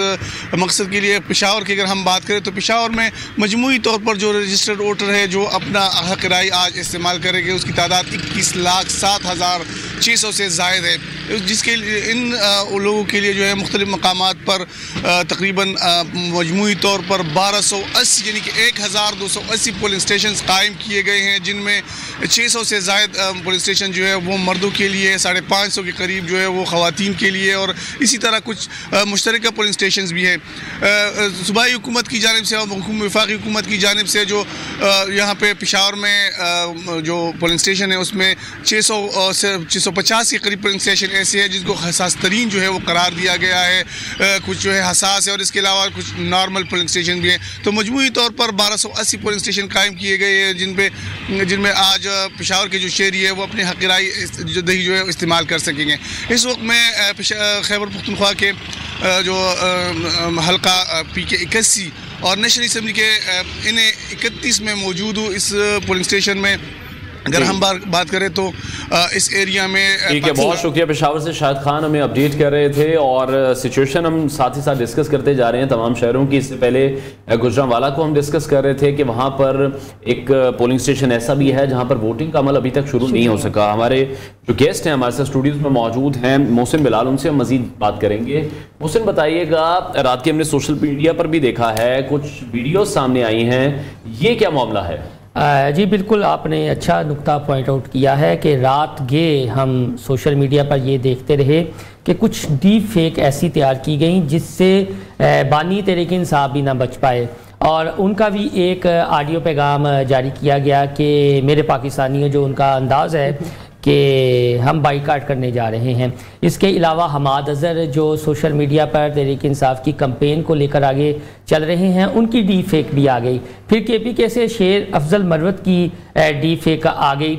मकसद के लिए पेशावर की अगर हम बात करें तो पेशावर में मजमूई तौर पर जो रजिस्टर्ड वोटर है जो अपना हक़ राय आज इस्तेमाल करेंगे उसकी तादाद 21,07,000 600 से ज़ायद है, जिसके इन लोगों के लिए जो है मुख्तलिफ मकामात पर तकरीबन मजमूई तौर पर 1280 यानी कि 1280 पोलिंग स्टेशन कायम किए गए हैं, जिनमें 600 से ज़ायद पोलिंग स्टेशन जो है वो मर्दों के लिए, 550 के करीब जो है वो ख़वातीन के लिए, और इसी तरह कुछ मुश्तरका पोलिंग स्टेशन भी हैं। सूबाई हुकूमत की जानिब से और वफाकी हुकूमत की जानिब से जो यहाँ पे पेशावर में जो पोलिंग स्टेशन है उसमें 600 से 650 के करीब पोलिंग स्टेशन ऐसे हैं जिनको हसास तरीन जो है वो करार दिया गया है, कुछ जो है हसास है और इसके अलावा कुछ नॉर्मल पोलिंग स्टेशन भी हैं। तो मजमूई तौर पर 1280 पोलिंग स्टेशन कायम किए गए हैं, जिनमें आज पेशावर के जो शहरी है वो अपनी हक़ राय जो दही जो है इस्तेमाल कर सकेंगे। इस वक्त मैं खैबर पख्तूनख्वा के जो हल्का PK 81 और नेशनल असम्बली के NA 31 में मौजूद हूँ। इस पोलिंग स्टेशन में अगर हम बात करें तो इस एरिया में ठीक है, बहुत शुक्रिया। पेशावर से शाहिद खान हमें अपडेट कर रहे थे और सिचुएशन हम साथ ही साथ डिस्कस करते जा रहे हैं तमाम शहरों की। इससे पहले गुजरांवाला को हम डिस्कस कर रहे थे कि वहाँ पर एक पोलिंग स्टेशन ऐसा भी है जहाँ पर वोटिंग का अमल अभी तक शुरू नहीं हो सका। हमारे जो गेस्ट हैं हमारे साथ स्टूडियोज में मौजूद हैं मोहसिन बिलाल, उनसे हम मजीद बात करेंगे। मोहसिन बताइएगा, रात के हमने सोशल मीडिया पर भी देखा है, कुछ वीडियो सामने आई हैं, ये क्या मामला है? जी बिल्कुल, आपने अच्छा नुक्ता पॉइंट आउट किया है कि रात गे हम सोशल मीडिया पर ये देखते रहे कि कुछ डीप फेक ऐसी तैयार की गई जिससे बानी तहरीक इंसाफ भी ना बच पाए, और उनका भी एक ऑडियो पैगाम जारी किया गया कि मेरे पाकिस्तानियों, जो उनका अंदाज़ है कि हम बाइकाट करने जा रहे हैं। इसके अलावा हमाद अज़हर जो सोशल मीडिया पर तहरीक इंसाफ की कैंपेन को लेकर आगे चल रहे हैं, उनकी डी फेक भी आ गई। फिर KPK से शेर अफजल मरवत की डी फेक आ गई।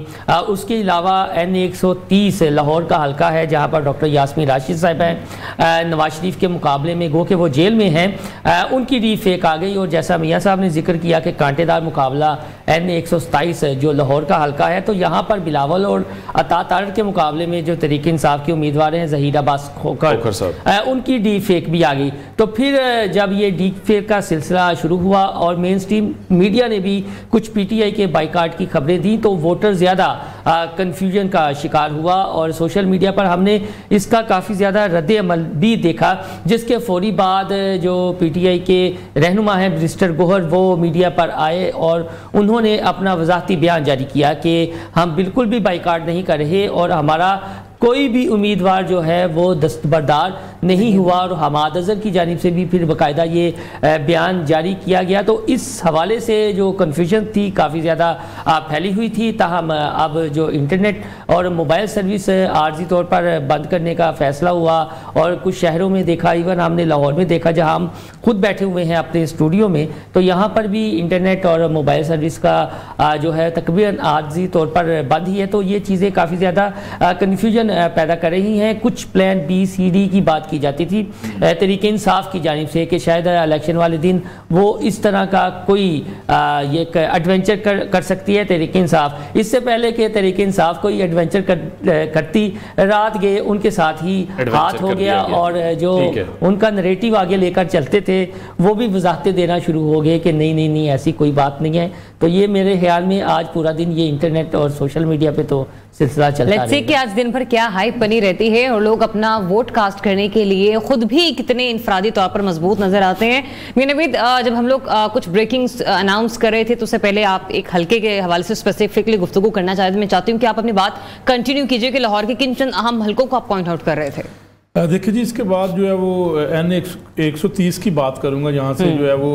उसके अलावा NA 130 लाहौर का हल्का है जहां पर डॉक्टर यास्मीन राशिद साहब हैं, नवाज शरीफ के मुकाबले में गो के वो जेल में हैं, उनकी डी फेक आ गई। और जैसा मियाँ साहब ने जिक्र किया कि कांटेदार मुकाबला NA 127 जो लाहौर का हल्का है, तो यहाँ पर बिलावल और अता तारड़ के मुकाबले में जो तहरीक इंसाफ के उम्मीदवार हैं ज़हीर अब्बास खोखर, उनकी डी फेक भी आ गई। तो फिर जब ये डी फेक का सिलसिला शुरू हुआ और मेन स्ट्रीम मीडिया ने भी कुछ PTI के बाइकाट की खबरें दी, तो वोटर ज़्यादा कन्फ्यूजन का शिकार हुआ और सोशल मीडिया पर हमने इसका काफ़ी ज़्यादा रद्द अमल भी देखा, जिसके फौरी बाद जो PTI के रहनुमा हैं बैरिस्टर गोहर, वो मीडिया पर आए और उन्होंने अपना वजाहती बयान जारी किया कि हम बिल्कुल भी बाइकाट नहीं कर रहे और हमारा कोई भी उम्मीदवार जो है वो दस्तबरदार नहीं हुआ। और हमाद अज़हर की जानिब से भी फिर बाकायदा ये बयान जारी किया गया। तो इस हवाले से जो कन्फ्यूजन थी काफ़ी ज़्यादा फैली हुई थी। ताहम अब जो इंटरनेट और मोबाइल सर्विस आर्जी तौर पर बंद करने का फ़ैसला हुआ और कुछ शहरों में देखा, इवन हमने लाहौर में देखा जहाँ हम खुद बैठे हुए हैं अपने स्टूडियो में, तो यहाँ पर भी इंटरनेट और मोबाइल सर्विस का जो है तकरीबन आर्जी तौर पर बंद ही है। तो ये चीज़ें काफ़ी ज़्यादा कन्फ्यूजन पैदा कर रही हैं। कुछ प्लान B-C-D की बात की जाती थी तहरीक इंसाफ की जानिब से कि शायद इलेक्शन वाले दिन वो इस तरह का कोई ये एडवेंचर कर सकती है तहरीक इंसाफ। इससे पहले कि तहरीक इंसाफ कोई एडवेंचर करती, रात गए उनके साथ ही हाथ हो गया और जो उनका नरेटिव आगे लेकर चलते थे वो भी वजाहतें देना शुरू हो गए कि नहीं नहीं नहीं ऐसी कोई बात नहीं है। तो ये मेरे ख्याल में आज पूरा दिन ये इंटरनेट और सोशल मीडिया पे तो सिलसिला चलता है कि आज दिन भर क्या हाइप बनी रहती है और लोग अपना वोट कास्ट करने के लिए खुद भी कितने इंफरादी तौर पर मजबूत नजर आते हैं। मीनवीद, जब हम लोग कुछ ब्रेकिंग्स अनाउंस कर रहे थे तो उससे पहले आप एक हल्के के हवाले से स्पेसिफिकली गुफ्तगू करना चाहते, मैं चाहती हूँ कि आप अपनी बात कंटिन्यू कीजिए कि लाहौर के किन चंद अहम हल्कों को आप पॉइंट आउट कर रहे थे। देखिए जी, इसके बाद जो है वो NA 130 की बात करूंगा, जहाँ से जो है वो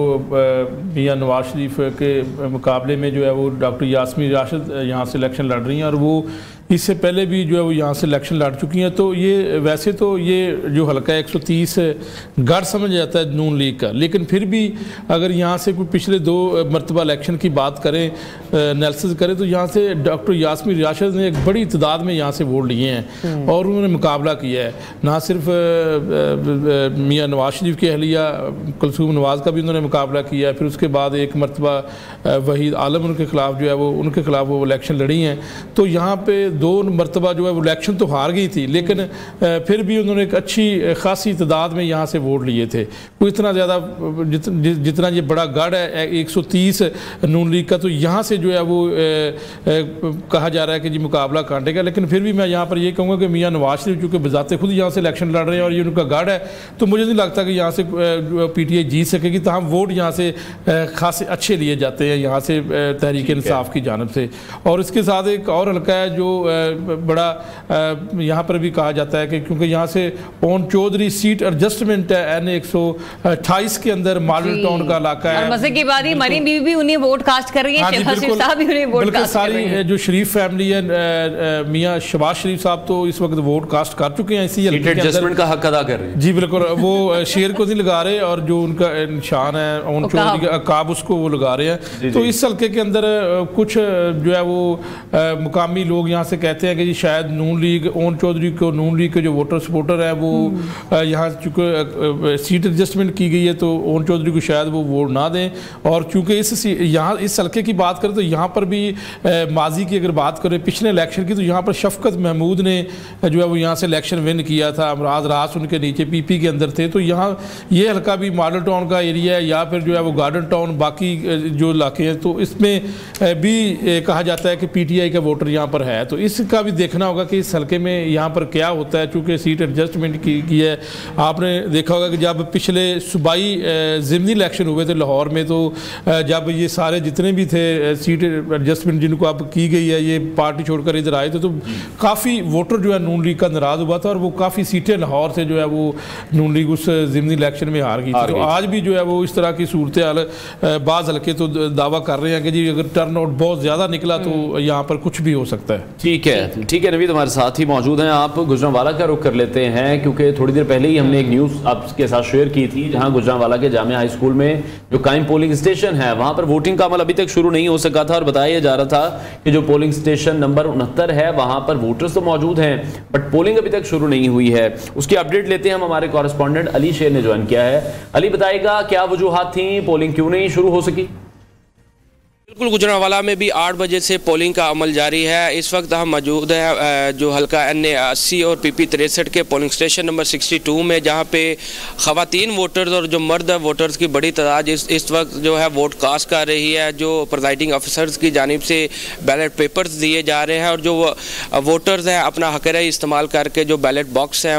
मियां नवाज शरीफ के मुकाबले में जो है वो डॉक्टर यास्मीन राशिद यहाँ से इलेक्शन लड़ रही हैं और वो इससे पहले भी जो है वो यहाँ से इलेक्शन लड़ चुकी हैं। तो ये वैसे तो ये जो हल्का 130 गढ़ समझ जाता है नून लीग का, लेकिन फिर भी अगर यहाँ से कोई पिछले 2 मरतबा इलेक्शन की बात करें, एनालिसिस करें, तो यहाँ से डॉक्टर यास्मीन राशिद ने एक बड़ी तादाद में यहाँ से वोट लिए हैं और उन्होंने मुकाबला किया है। ना सिर्फ मियाँ नवाज शरीफ की अहलिया कुलसूम नवाज का भी उन्होंने मुकाबला किया है, फिर उसके बाद एक मरतबा वहीद आलम उनके खिलाफ जो है वो उनके खिलाफ वो इलेक्शन लड़ी हैं। तो यहाँ पे 2 मरतबा जो है वो इलेक्शन तो हार गई थी, लेकिन फिर भी उन्होंने एक अच्छी खासी तादाद में यहाँ से वोट लिए थे। कोई इतना ज़्यादा जितना ये बड़ा गढ़ है 130 नून लीग का, तो यहाँ से जो है वो कहा जा रहा है कि जी मुकाबला काटेगा। लेकिन फिर भी मैं यहाँ पर ये कहूँगा कि मियाँ नवाज शरीफ चूँकि बजाते खुद यहाँ से इलेक्शन लड़ रहे हैं और ये उनका गढ़ है, तो मुझे नहीं लगता कि यहाँ से PTI जीत सकेगी। तमाम वोट यहाँ से खासे अच्छे लिए जाते हैं यहाँ से तहरीक इंसाफ की जानिब से। और इसके साथ एक और हल्का है जो बड़ा यहाँ पर भी कहा जाता है कि क्योंकि यहाँ से ओन चौधरी सीट एडजस्टमेंट है N 128 के अंदर मॉडल टाउन का इलाका है। मजे की बात है मरीम बीबी भी उन्हें वोट कास्ट कर रही है, शहबाज शरीफ साहब भी उन्हें वोट कास्ट कर रही है। जो शरीफ फैमिली है, मियाँ शहबाज शरीफ साहब तो इस वक्त वोट कास्ट कर चुके हैं, इसी एडजस्टमेंट का हक अदा कर रहे हैं। जी बिल्कुल, वो शेर को नहीं लगा रहे और जो उनका निशान है ओन चौधरी का अकाब उसको वो लगा रहे हैं। तो इस हल्के के अंदर कुछ जो है वो मुकामी लोग यहाँ से कहते हैं कि जी शायद नून लीग ओन चौधरी को, नून लीग के जो वोटर सपोर्टर है वो यहाँ चूँकि सीट एडजस्टमेंट की गई है तो ओन चौधरी को शायद वो वोट ना दें। और चूँकि यहाँ इस हल्के की बात करें तो यहाँ पर भी माजी की अगर बात करें पिछले इलेक्शन की, तो यहाँ पर शफकत महमूद ने जो है वो यहाँ से इलेक्शन विन किया था। अमराज रास उनके नीचे PP के अंदर थे। तो यहाँ ये हल्का भी मॉडल टाउन का एरिया है या फिर जो है वो गार्डन टाउन बाकी जो इलाके हैं, तो इसमें भी कहा जाता है कि PTI का वोटर यहाँ पर है। तो इसका भी देखना होगा कि इस हल्के में यहाँ पर क्या होता है। चूँकि सीट एडजस्टमेंट की है, आपने देखा होगा कि जब पिछले सूबाई ज़िमनी इलेक्शन हुए थे लाहौर में, तो जब ये सारे जितने भी थे सीट एडजस्टमेंट जिनको अब की गई है, ये पार्टी छोड़कर इधर आए थे, तो काफ़ी वोटर जो है नून लीग का नाराज़ हुआ था और वो काफ़ी सीटें लाहौर से जो है वो नून लीग उस ज़िमनी इलेक्शन में हार गई थी। तो आज भी जो है वो इस तरह की सूरत हाल बाज़ हल्के तो दावा कर रहे हैं कि जी अगर टर्न आउट बहुत ज़्यादा निकला तो यहाँ पर कुछ भी हो सकता है। ठीक है नवीद हमारे साथ ही मौजूद हैं। आप गुजरांवाला का रुख कर लेते हैं क्योंकि थोड़ी देर पहले ही हमने एक न्यूज़ आपके साथ शेयर की थी जहाँ गुजरांवाला के जामिया हाई स्कूल में जो कायम पोलिंग स्टेशन है वहाँ पर वोटिंग का अमल अभी तक शुरू नहीं हो सका था और बताया जा रहा था कि जो पोलिंग स्टेशन नंबर 69 है वहाँ पर वोटर्स तो मौजूद हैं बट पोलिंग अभी तक शुरू नहीं हुई है। उसकी अपडेट लेते हैं हम हमारे कॉरेस्पॉन्डेंट अली शेर ने ज्वाइन किया है। अली बताएगा क्या वजूहात थी, पोलिंग क्यों नहीं शुरू हो सकी? बिल्कुल, गुजरांवाला में भी 8 बजे से पोलिंग का अमल जारी है। इस वक्त हम मौजूद हैं जो हल्का NA 80 और PP 63 के पोलिंग स्टेशन नंबर 62 में, जहां पे ख़वातीन वोटर्स और जो मर्द वोटर्स की बड़ी तादाद इस वक्त जो है वोट कास्ट कर रही है। जो प्रिजाइडिंग ऑफिसर्स की जानिब से बैलेट पेपर्स दिए जा रहे हैं और जो वोटर्स हैं अपना हक़ राय इस्तेमाल करके जो बैलेट बॉक्स हैं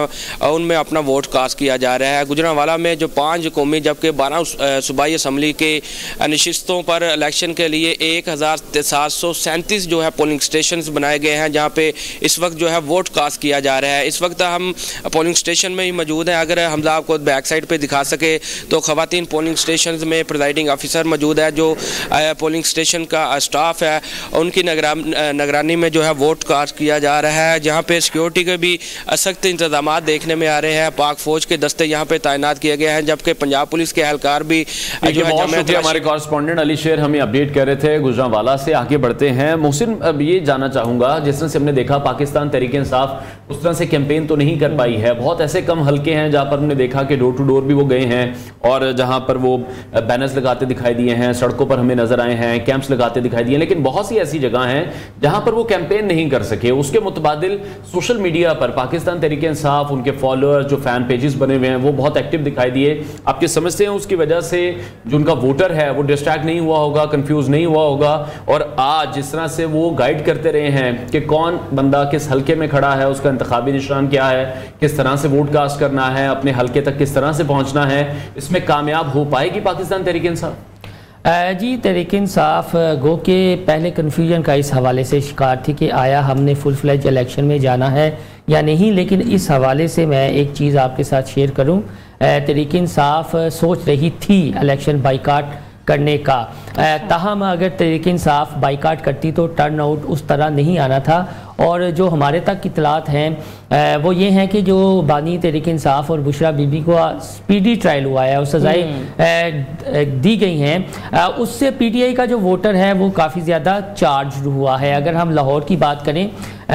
उनमें अपना वोट कास्ट किया जा रहा है। गुजरांवाला में जो 5 कौमी जबकि 12 सूबाई असम्बली के नशिस्तों पर इलेक्शन के लिए 1737 जो है पोलिंग स्टेशन बनाए गए हैं जहां पे इस वक्त जो है वोट कास्ट किया जा रहा है। इस वक्त हम पोलिंग स्टेशन में ही मौजूद हैं। अगर हमजा आपको बैक साइड पे दिखा सके तो ख़वातीन पोलिंग स्टेशन में प्रिजाइडिंग ऑफिसर मौजूद है, जो पोलिंग स्टेशन का स्टाफ है उनकी निगरानी में जो है वोट कास्ट किया जा रहा है। जहाँ पे सिक्योरिटी के भी सख्त इंतजाम देखने में आ रहे हैं। पाक फौज के दस्ते यहाँ पे तैनात किए गए हैं जबकि पंजाब पुलिस के एहलकार भी जो है। हमारे कॉरेस्पॉन्डेंट अली शेर हमें अपडेट कर रहे थे गुजरांवाला से। आगे बढ़ते हैं मोहसिन, अब ये जानना चाहूंगा जिस तरह से हमने देखा पाकिस्तान तहरीक इंसाफ उस तरह से कैंपेन तो नहीं कर पाई है। बहुत ऐसे कम हल्के हैं जहां पर हमने देखा कि डोर टू डोर भी वो गए हैं और जहां पर वो बैनर्स लगाते दिखाई दिए हैं, सड़कों पर हमें नजर आए हैं, कैंप्स लगाते दिखाई दिए, लेकिन बहुत सी ऐसी जगह हैं जहां पर वो कैंपेन नहीं कर सके। उसके मुतबादिल सोशल मीडिया पर पाकिस्तान तहरीक इंसाफ, उनके फॉलोअर्स जो फैन पेजेस बने हुए हैं वो बहुत एक्टिव दिखाई दिए। आप क्या समझते हैं उसकी वजह से जो उनका वोटर है वो डिस्ट्रैक्ट नहीं हुआ होगा, कंफ्यूज नहीं हुआ होगा? और आज जिस तरह से वो गाइड करते रहे हैं कि कौन बंदा किस हल्के में खड़ा है, उसका इंतखाबी निशान क्या है, किस तरह से वोट कास्ट करना है, अपने हल्के तक किस तरह से पहुंचना है, इसमें कामयाब हो पाएगी पाकिस्तान तहरीक इंसाफ? जी, तहरीक इंसाफ गो के पहले कन्फ्यूजन का इस हवाले से शिकार थी कि आया हमने फुल फ्लेज इलेक्शन में जाना है या नहीं। लेकिन इस हवाले से मैं एक चीज़ आपके साथ शेयर करूं, तहरीक इंसाफ सोच रही थी इलेक्शन बाइकाट करने का, ताहम अगर तहरीक इंसाफ बाइकाट करती तो टर्न आउट उस तरह नहीं आना था। और जो हमारे तक इतलात हैं वो ये हैं कि जो बानी तहरीक इंसाफ और बुशरा बीबी को स्पीडी ट्रायल हुआ है और सज़ाएं दी गई हैं, उससे PTI का जो वोटर है वो काफ़ी ज़्यादा चार्ज हुआ है। अगर हम लाहौर की बात करें,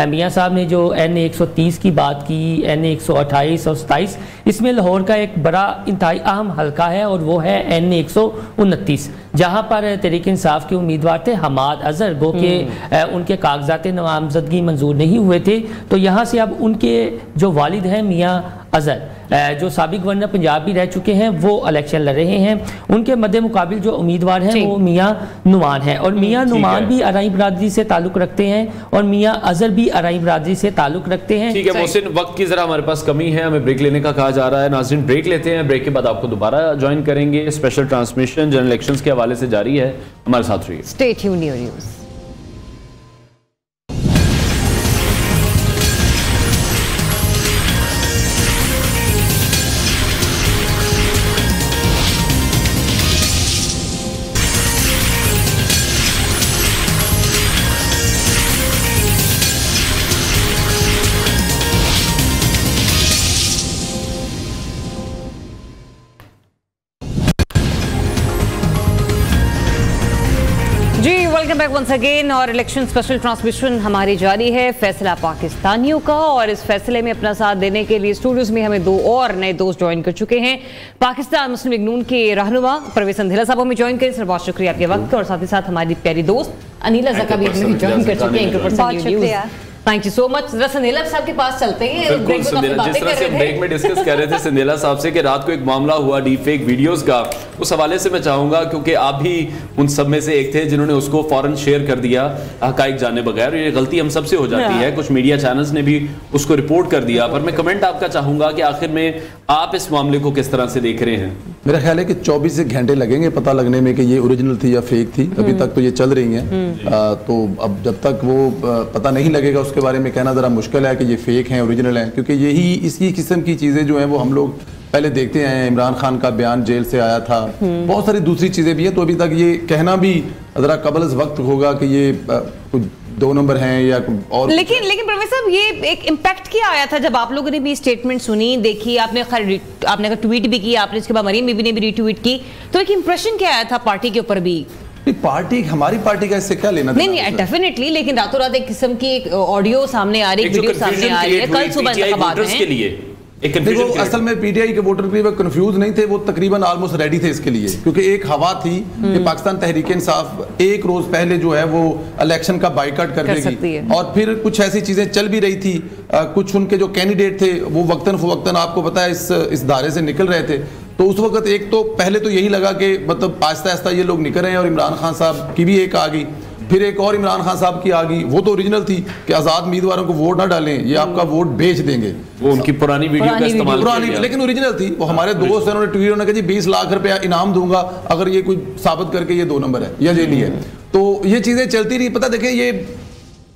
मियाँ साहब ने जो NA 130 की बात की, NA 128 और 27, इसमें लाहौर का एक बड़ा इंतहाई अहम हल्का है और वो है NA 129। जहां पर तहरीक इंसाफ के उम्मीदवार थे हमाद अजहर, गो के उनके कागजात नामजदगी मंजूर नहीं हुए थे। तो यहाँ से अब उनके जो वालिद हैं मियाँ अजहर, जो साबिक गवर्नर पंजाब भी रह चुके हैं, वो इलेक्शन लड़ रहे हैं। उनके मद्दे मुकाबिल जो उम्मीदवार हैं वो मियाँ नुमान है, और मियाँ नुमान भी अराई बरादरी से ताल्लुक रखते हैं और मियाँ अजहर भी अराई बरादरी से ताल्लुक रखते हैं। ठीक है मोहसिन, वक्त की जरा हमारे पास कमी है, हमें ब्रेक लेने का कहा जा रहा है। नाज़रीन ब्रेक लेते हैं, ब्रेक के बाद आपको दोबारा ज्वाइन करेंगे। स्पेशल ट्रांसमिशन जनरल इलेक्शंस के हवाले से जारी है, हमारे साथ रहिए। Stay tuned news. Welcome back once again. और इलेक्शन स्पेशल ट्रांसमिशन हमारी जारी है, फैसला पाकिस्तानियों का। और इस फैसले में अपना साथ देने के लिए स्टूडियोज में हमें दो और नए दोस्त ज्वाइन कर चुके हैं। पाकिस्तान मुस्लिम लीग नून के रहनुमा परवेज संधेला साहब हमें ज्वाइन करें। सर बहुत शुक्रिया आपके वक्त। और साथ ही साथ हमारी प्यारी दोस्त अनिला ज़का भी हमें ज्वाइन कर चुके हैं। Thank you so much. जरा संधेला साहब के पास चलते हैं। जिस तरह से ब्रेक में डिस्कस कर रहे थे संधेला साहब से कि रात को एक मामला हुआ डीप फेक वीडियोस का, उस हवाले से मैं चाहूंगा, क्योंकि आप भी उन सब में से एक थे जिन्होंने उसको फौरन शेयर कर दिया हकाइक जाने बगैर। ये गलती हम सबसे हो जाती है, कुछ मीडिया चैनल्स ने भी उसको रिपोर्ट कर दिया। पर मैं कमेंट आपका चाहूंगा कि आखिर में आप इस मामले को किस तरह से देख रहे हैं? मेरा ख्याल है कि 24 घंटे लगेंगे पता लगने में कि ये ओरिजिनल थी या फेक थी। अभी तक तो ये चल रही हैं, तो अब जब तक वो पता नहीं लगेगा उसके बारे में कहना जरा मुश्किल है कि ये फेक हैं ओरिजिनल हैं, क्योंकि यही इसी किस्म की चीज़ें जो हैं वो हम लोग पहले देखते हैं। इमरान खान का बयान जेल से आया था, बहुत सारी दूसरी चीज़ें भी हैं। तो अभी तक ये कहना भी ज़रा कबल वक्त होगा कि ये कुछ 2 नंबर हैं या और। लेकिन प्रोफेसर साहब ये एक इम्पैक्ट क्या आया था जब आप लोगों ने भी स्टेटमेंट सुनी, देखी, आपने ट्वीट भी किया, आपने इसके बाद मरीम बीबी ने भी रीट्वीट की, तो एक इंप्रेशन क्या आया था पार्टी के ऊपर भी? पार्टी, हमारी पार्टी का इससे क्या लेना? नहीं डेफिनेटली, लेकिन रातों रात एक किस्म की एक ऑडियो सामने आ रही है, वीडियो सामने आ रही है। कल सुबह के लिए देखो, असल में पीटीआई के वोटर के लिए कंफ्यूज नहीं थे, वो तकरीबन ऑलमोस्ट रेडी थे इसके लिए, क्योंकि एक हवा थी कि पाकिस्तान तहरीक इंसाफ एक रोज पहले जो है वो इलेक्शन का बाइकआउट कर देगी, और फिर कुछ ऐसी चीजें चल भी रही थी। कुछ उनके जो कैंडिडेट थे वो वक्तन फवक्तन आपको पता है इस धारे से निकल रहे थे। तो उस वक्त एक तो पहले तो यही लगा कि मतलब आहिस्ता आहिस्ता ये लोग निकल रहे हैं, और इमरान खान साहब की भी एक आ गई, फिर एक और इमरान खान साहब की आ गई। वो तो ओरिजिनल थी कि आजाद उम्मीदवारों को वोट ना डालें, ये आपका वोट बेच देंगे। वो उनकी पुरानी वीडियो का इस्तेमाल किया, लेकिन ओरिजिनल थी। वो हमारे दोस्त हैं, उन्होंने ट्वीट उन्होंने कहा जी 20 लाख रुपया इनाम दूंगा अगर ये कोई साबित करके ये 2 नंबर है या जेली है। तो ये चीजें चलती रही। पता देखें,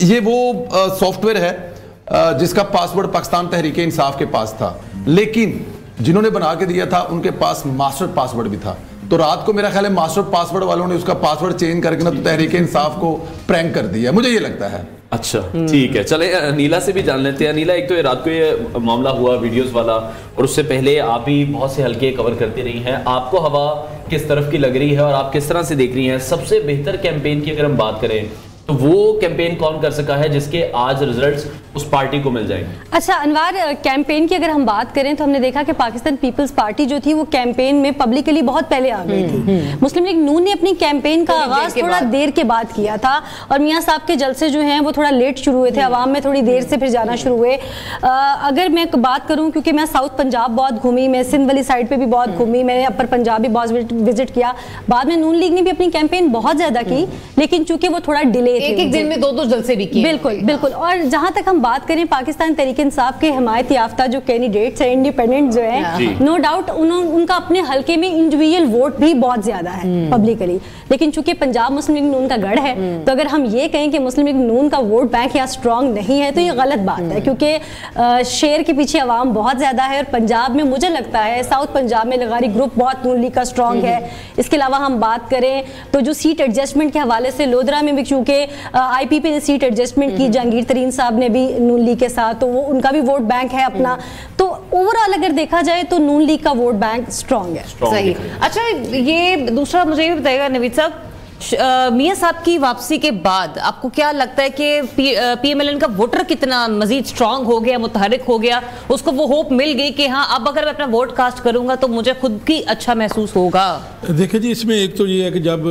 ये वो सॉफ्टवेयर है जिसका पासवर्ड पाकिस्तान तहरीक इंसाफ के पास था, लेकिन जिन्होंने बना के दिया था उनके पास मास्टर पासवर्ड भी था। तो रात को मेरा ख्याल है मास्टर पासवर्ड वालों ने उसका पासवर्ड चेंज करके ना तो तहरीक इंसाफ को प्रैंक कर दिया, मुझे ये लगता है। अच्छा ठीक है, चले नीला से भी जान लेते हैं। नीला, एक तो रात को ये मामला हुआ वीडियोस वाला, और उससे पहले आप भी बहुत से हल्के कवर करती रही हैं। आपको हवा किस तरफ की लग रही है और आप किस तरह से देख रही हैं? सबसे बेहतर कैंपेन की अगर हम बात करें तो वो कैंपेन कौन कर सका है जिसके आज रिजल्ट्स उस पार्टी को मिल जाएंगे? अच्छा अनवार, कैंपेन की अगर हम बात करें तो हमने देखा कि पाकिस्तान पीपल्स पार्टी जो थी वो कैंपेन में पब्लिकली बहुत पहले आ गई थी। मुस्लिम लीग नून ने अपनी कैंपेन का आगाज थोड़ा देर के बाद किया था, और मियाँ साहब के जलसे जो हैं वो थोड़ा लेट शुरू हुए थे, आवाम में थोड़ी देर से फिर जाना शुरू हुए। अगर मैं बात करूँ, क्योंकि मैं साउथ पंजाब बहुत घूमी, मैं सिंध वाली साइड पर भी बहुत घूमी, मैंने अपर पंजाब भी बहुत विजिट किया। बाद में नून लीग ने भी अपनी कैंपेन बहुत ज़्यादा की, लेकिन चूंकि वो थोड़ा डिले, एक दिन में 2 जलसे भी किए। बिल्कुल। और जहां तक हम बात करें पाकिस्तान तहरीक इंसाफ के हिमायत याफ्ता जो कैंडिडेट्स हैं, इंडिपेंडेंट जो है, नो डाउट उनका अपने हल्के में इंडिविजुअल वोट भी बहुत ज्यादा है पब्लिकली, लेकिन चूंकि पंजाब मुस्लिम लीग नून का गढ़ है, तो अगर हम ये कहें कि मुस्लिम लीग नून का वोट बैंक यहाँ स्ट्रॉन्ग नहीं है तो ये गलत बात है, क्योंकि शेर के पीछे अवाम बहुत ज्यादा है। और पंजाब में मुझे लगता है साउथ पंजाब में लगारी ग्रुप बहुत नून लीग का स्ट्रॉन्ग है। इसके अलावा हम बात करें तो जो सीट एडजस्टमेंट के हवाले से लोधरा में भी चूंकि आईपीपी ने सीट एडजस्टमेंट की, जहांगीर तरीन साहब ने भी नून लीग के साथ, तो वो उनका भी वोट बैंक है अपना। तो ओवरऑल अगर देखा जाए तो नून लीग का वोट बैंक स्ट्रांग है। सही। अच्छा, ये दूसरा मुझे ये बताइएगा नवीद साहब मियां साहब की वापसी के बाद आपको क्या लगता है कि पीएमएलएन का वोटर कितना मजीद स्ट्रांग हो गया, मुतहरिक हो गया, उसको वो होप मिल गई कि हाँ अब अगर मैं अपना वोट कास्ट करूंगा तो मुझे खुद की अच्छा महसूस होगा? देखिए जी, इसमें एक तो ये है कि जब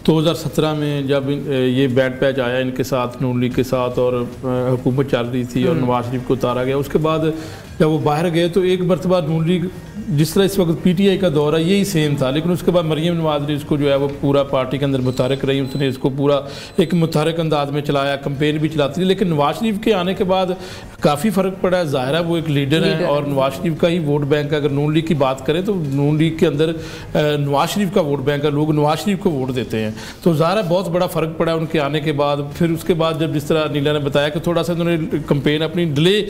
2017 में जब ये बैड पैच आया इनके साथ, नून लीग के साथ, और हुकूमत चल रही थी और नवाज शरीफ को उतारा गया, उसके बाद जब वो बाहर गए तो एक मरतबा नून लीग जिस तरह इस वक्त पीटीआई का दौर है यही सेम था, लेकिन उसके बाद मरीम नवाज ने इसको जो है वो पूरा पार्टी के अंदर मुतहरिक रही, उसने इसको पूरा एक मुतहरिक अंदाज में चलाया, कंपेन भी चलाती थी। लेकिन नवाज शरीफ के आने के बाद काफ़ी फ़र्क पड़ा है। ज़ाहिर है वो एक लीडर है और नवाज शरीफ का ही वोट बैंक है। अगर नून लीग की बात करें तो नून लीग के अंदर नवाज शरीफ का वोट बैंक है, लोग नवाज शरीफ को वोट देते हैं, तो ज़ाहिर है बहुत बड़ा फ़र्क पड़ा है उनके आने के बाद। फिर उसके बाद जब जिस तरह नीला ने बताया कि थोड़ा सा उन्होंने कंपेन अपनी डिले